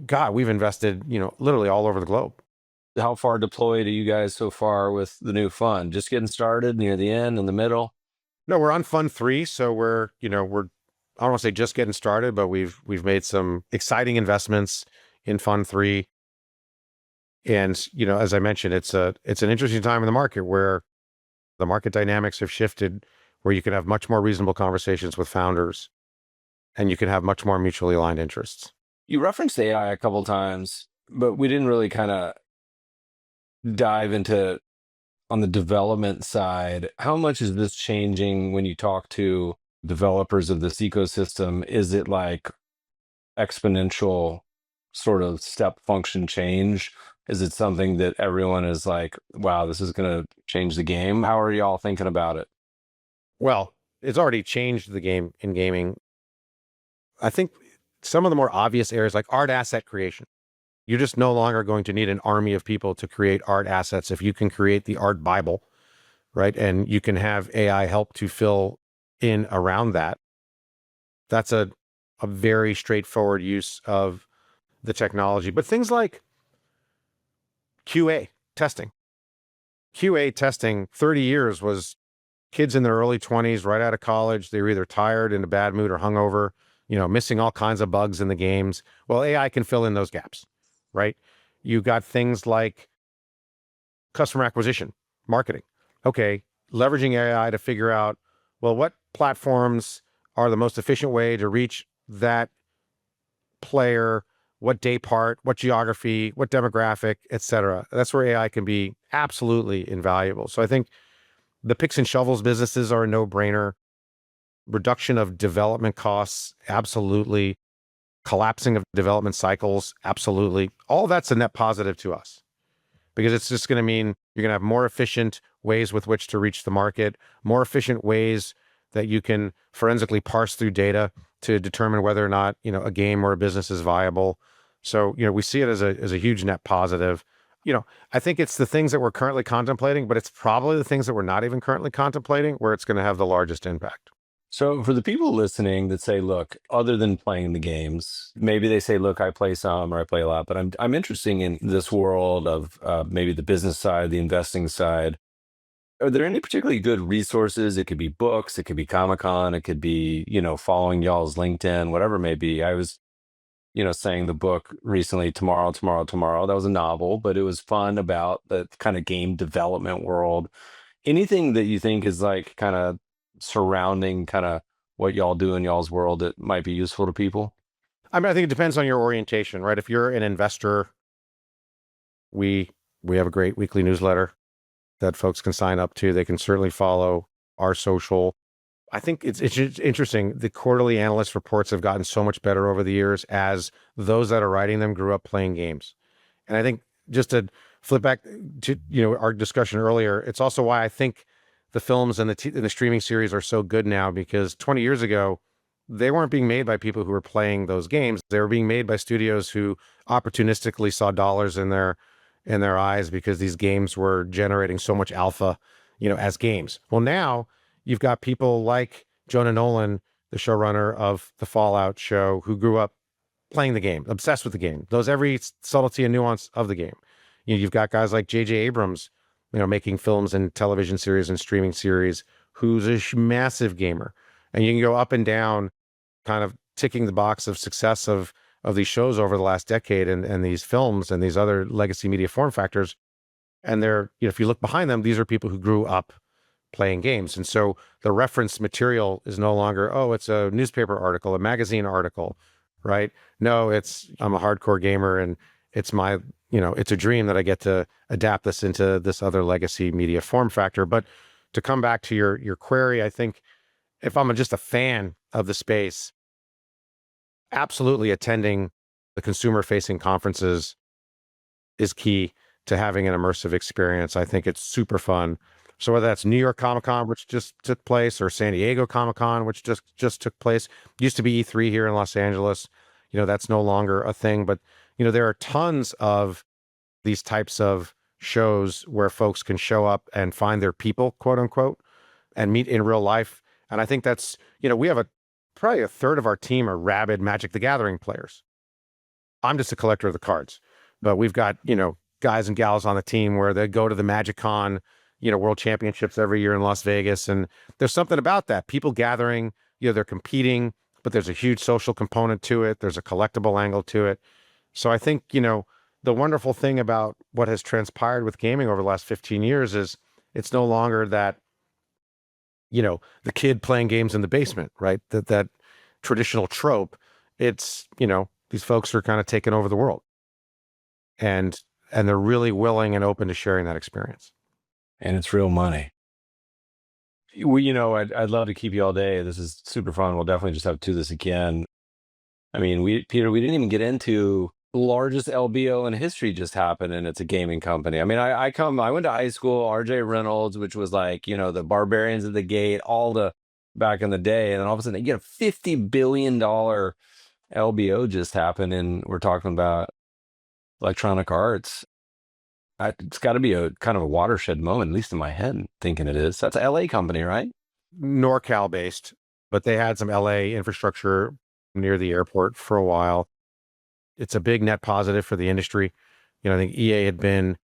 Speaker 3: God, we've invested, literally all over the globe.
Speaker 1: How far deployed are you guys so far with the new fund? Just getting started, near the end, in the middle?
Speaker 3: No, we're on fund 3. So we're I don't want to say just getting started, but we've made some exciting investments in fund 3. And, as I mentioned, it's an interesting time in the market where the market dynamics have shifted, where you can have much more reasonable conversations with founders and you can have much more mutually aligned interests.
Speaker 1: You referenced AI a couple of times, but we didn't really kind of dive into on the development side. How much is this changing when you talk to developers of this ecosystem? Is it like exponential sort of step function change? Is it something that everyone is like, wow, this is going to change the game? How are y'all thinking about it?
Speaker 3: Well, it's already changed the game in gaming. I think some of the more obvious areas like art asset creation. You're just no longer going to need an army of people to create art assets if you can create the art Bible, right? And you can have AI help to fill in around that. That's a very straightforward use of the technology. But things like QA testing. QA testing 30 years was kids in their early 20s, right out of college. They were either tired, in a bad mood, or hungover, missing all kinds of bugs in the games. Well, AI can fill in those gaps, right? You got things like customer acquisition, marketing. Okay, leveraging AI to figure out, well, what platforms are the most efficient way to reach that player, what day part, what geography, what demographic, et cetera. That's where AI can be absolutely invaluable. So I think the picks and shovels businesses are a no-brainer. Reduction of development costs, absolutely. Collapsing of development cycles, absolutely. All that's a net positive to us because it's just going to mean you're going to have more efficient ways with which to reach the market, more efficient ways that you can forensically parse through data to determine whether or not, a game or a business is viable. So, we see it as a huge net positive. I think it's the things that we're currently contemplating, but it's probably the things that we're not even currently contemplating where it's going to have the largest impact.
Speaker 1: So for the people listening that say, look, other than playing the games, maybe they say, look, I play some or I play a lot, but I'm interested in this world of maybe the business side, the investing side. Are there any particularly good resources? It could be books, it could be Comic-Con, it could be, following y'all's LinkedIn, whatever it may be. I was, saying the book recently, Tomorrow, Tomorrow, Tomorrow. That was a novel, but it was fun about the kind of game development world. Anything that you think is like kind of surrounding kind of what y'all do in y'all's world that might be useful to people?
Speaker 3: I mean, I think it depends on your orientation, right? If you're an investor, we have a great weekly newsletter that folks can sign up to. They can certainly follow our social. I think it's interesting. The quarterly analyst reports have gotten so much better over the years as those that are writing them grew up playing games. And I think just to flip back to our discussion earlier, it's also why I think the films and the streaming series are so good now, because 20 years ago, they weren't being made by people who were playing those games. They were being made by studios who opportunistically saw dollars in their eyes because these games were generating so much alpha, as games. Well, now you've got people like Jonah Nolan, the showrunner of the Fallout show, who grew up playing the game, obsessed with the game, knows every subtlety and nuance of the game. You've got guys like J.J. Abrams, making films and television series and streaming series, who's a massive gamer. And you can go up and down, kind of ticking the box of success of these shows over the last decade and these films and these other legacy media form factors. And they're, if you look behind them, these are people who grew up playing games. And so the reference material is no longer, oh, it's a newspaper article, a magazine article, right? No, I'm a hardcore gamer and it's my, it's a dream that I get to adapt this into this other legacy media form factor. But to come back to your query, I think if I'm just a fan of the space, absolutely attending the consumer-facing conferences is key to having an immersive experience. I think it's super fun. So whether that's New York Comic-Con, which just took place, or San Diego Comic-Con, which just took place, used to be E3 here in Los Angeles, that's no longer a thing. But, there are tons of these types of shows where folks can show up and find their people, quote unquote, and meet in real life. And I think that's, we have probably a third of our team are rabid Magic the Gathering players. I'm just a collector of the cards, but we've got, guys and gals on the team where they go to the Magic Con, World Championships every year in Las Vegas. And there's something about that. People gathering, they're competing, but there's a huge social component to it. There's a collectible angle to it. So I think, the wonderful thing about what has transpired with gaming over the last 15 years is it's no longer that, the kid playing games in the basement, right? That traditional trope. It's, these folks are kind of taking over the world. And they're really willing and open to sharing that experience.
Speaker 1: And it's real money. I'd love to keep you all day. This is super fun. We'll definitely just have to do this again. I mean, Peter, we didn't even get into the largest LBO in history just happened, and it's a gaming company. I mean, I went to high school, RJ Reynolds, which was like, the Barbarians of the Gate, back in the day. And then all of a sudden they get a $50 billion LBO just happened. And we're talking about Electronic Arts. It's got to be a kind of a watershed moment, at least in my head, thinking it is. That's an LA company, right?
Speaker 3: NorCal based. but they had some LA infrastructure near the airport for a while. It's a big net positive for the industry. I think EA had been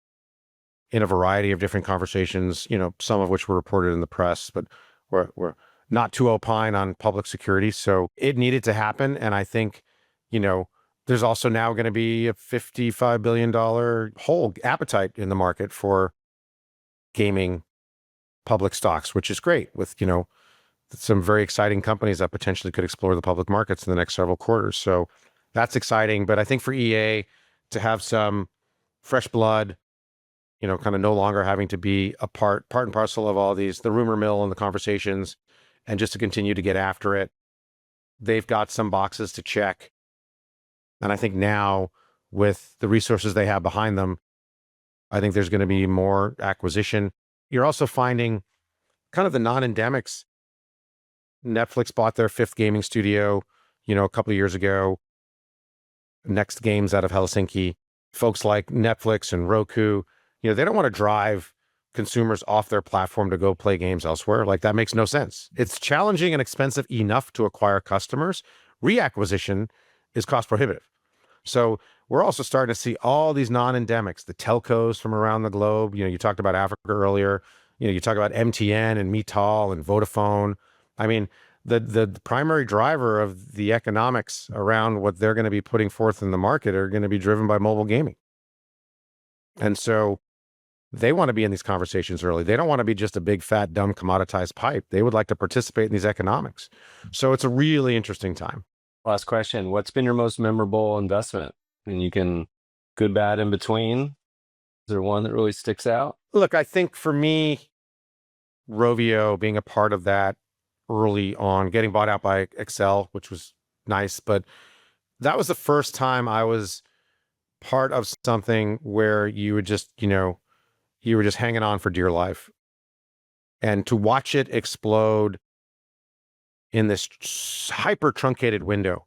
Speaker 3: in a variety of different conversations, some of which were reported in the press, but we're not too opine on public security. So it needed to happen. And I think, there's also now going to be a $55 billion whole appetite in the market for gaming public stocks, which is great with, some very exciting companies that potentially could explore the public markets in the next several quarters. So that's exciting. But I think for EA to have some fresh blood, kind of no longer having to be a part and parcel of all these, the rumor mill and the conversations, and just to continue to get after it. They've got some boxes to check. And I think now with the resources they have behind them, I think there's going to be more acquisition. You're also finding kind of the non-endemics. Netflix bought their fifth gaming studio, a couple of years ago. Next Games out of Helsinki. Folks like Netflix and Roku, they don't want to drive consumers off their platform to go play games elsewhere. Like, that makes no sense. It's challenging and expensive enough to acquire customers. Reacquisition is cost prohibitive. So we're also starting to see all these non-endemics, the telcos from around the globe. You talked about Africa earlier. You talk about MTN and Mittal and Vodafone. I mean, the primary driver of the economics around what they're going to be putting forth in the market are going to be driven by mobile gaming. And so they want to be in these conversations early. They don't want to be just a big, fat, dumb, commoditized pipe. They would like to participate in these economics. So it's a really interesting time.
Speaker 1: Last question. What's been your most memorable investment? And you can, good, bad, in between. Is there one that really sticks out?
Speaker 3: Look, I think for me, Rovio being a part of that early on, getting bought out by Excel, which was nice. But that was the first time I was part of something where you would just, you were just hanging on for dear life. And to watch it explode in this hyper truncated window,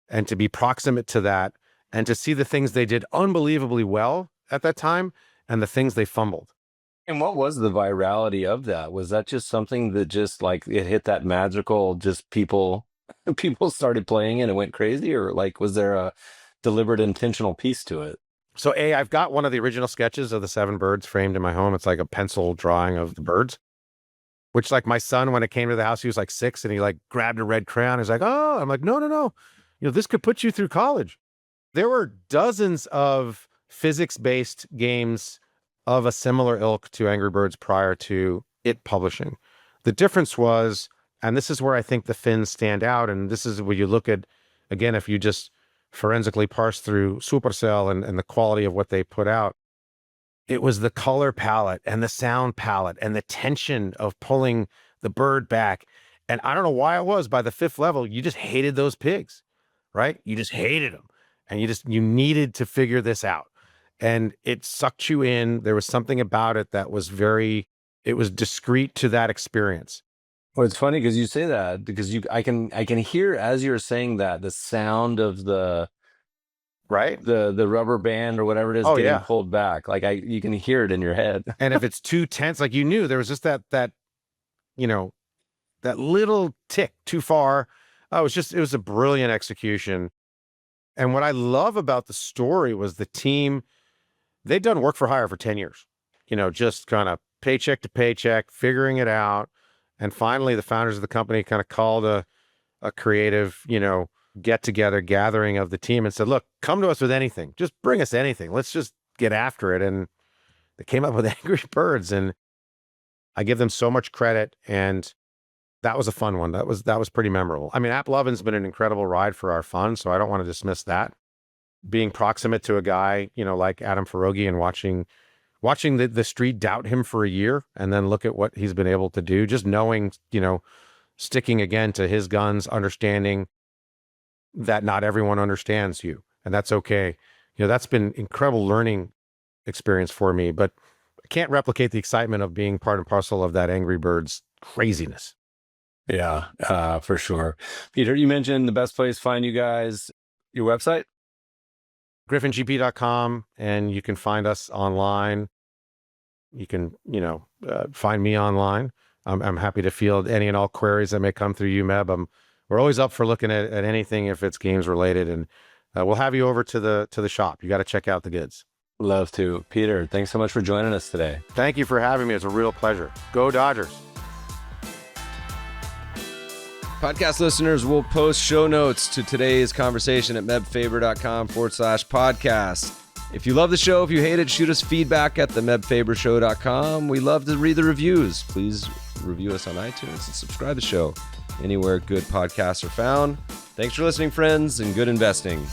Speaker 3: and to be proximate to that, and to see the things they did unbelievably well at that time and the things they fumbled.
Speaker 1: And what was the virality of that? Was that just something that just like it hit that magical, just people started playing it and it went crazy? Or like, was there a deliberate intentional piece to it?
Speaker 3: So I've got one of the original sketches of the 7 birds framed in my home. It's like a pencil drawing of the birds, which, like, my son, when it came to the house, he was like 6 and he like grabbed a red crayon. He's like, oh, I'm like, no. This could put you through college. There were dozens of physics-based games of a similar ilk to Angry Birds prior to it publishing. The difference was, and this is where I think the Finns stand out, and this is where you look at, again, if you just forensically parse through Supercell and the quality of what they put out, it was the color palette and the sound palette and the tension of pulling the bird back. And I don't know why it was, by the 5th level, you just hated those pigs, right? You just hated them. And you needed to figure this out. And it sucked you in. There was something about it that was it was discreet to that experience.
Speaker 1: Well, it's funny because you say that, because I can hear, as you're saying that, the sound of the
Speaker 3: right,
Speaker 1: the rubber band or whatever it is getting pulled back. Like you can hear it in your head.
Speaker 3: And if it's too tense, like, you knew there was just that that little tick too far. Oh, it was a brilliant execution. And what I love about the story was the team. They'd done work for hire for 10 years, just kind of paycheck to paycheck, figuring it out. And finally, the founders of the company kind of called a creative, get together gathering of the team and said, look, come to us with anything. Just bring us anything. Let's just get after it. And they came up with Angry Birds, and I give them so much credit. And that was a fun one. That was pretty memorable. I mean, AppLovin's been an incredible ride for our fund, so I don't want to dismiss that. Being proximate to a guy, like Adam Ferogi, and watching the street doubt him for a year and then look at what he's been able to do, just knowing, sticking again to his guns, understanding that not everyone understands you, and that's okay. That's been incredible learning experience for me, but I can't replicate the excitement of being part and parcel of that Angry Birds craziness.
Speaker 1: Yeah, for sure. Peter, you mentioned the best place to find you guys, your website?
Speaker 3: GriffinGP.com, and you can find us online. You can, find me online. I'm happy to field any and all queries that may come through you, Meb. We're always up for looking at anything if it's games related, and we'll have you over to the shop. You got to check out the goods.
Speaker 1: Love to. Peter, thanks so much for joining us today.
Speaker 3: Thank you for having me. It's a real pleasure. Go Dodgers.
Speaker 4: Podcast listeners will post show notes to today's conversation at mebfaber.com/podcast. If you love the show, if you hate it, shoot us feedback at themebfabershow.com. We love to read the reviews. Please review us on iTunes and subscribe to the show anywhere good podcasts are found. Thanks for listening, friends, and good investing.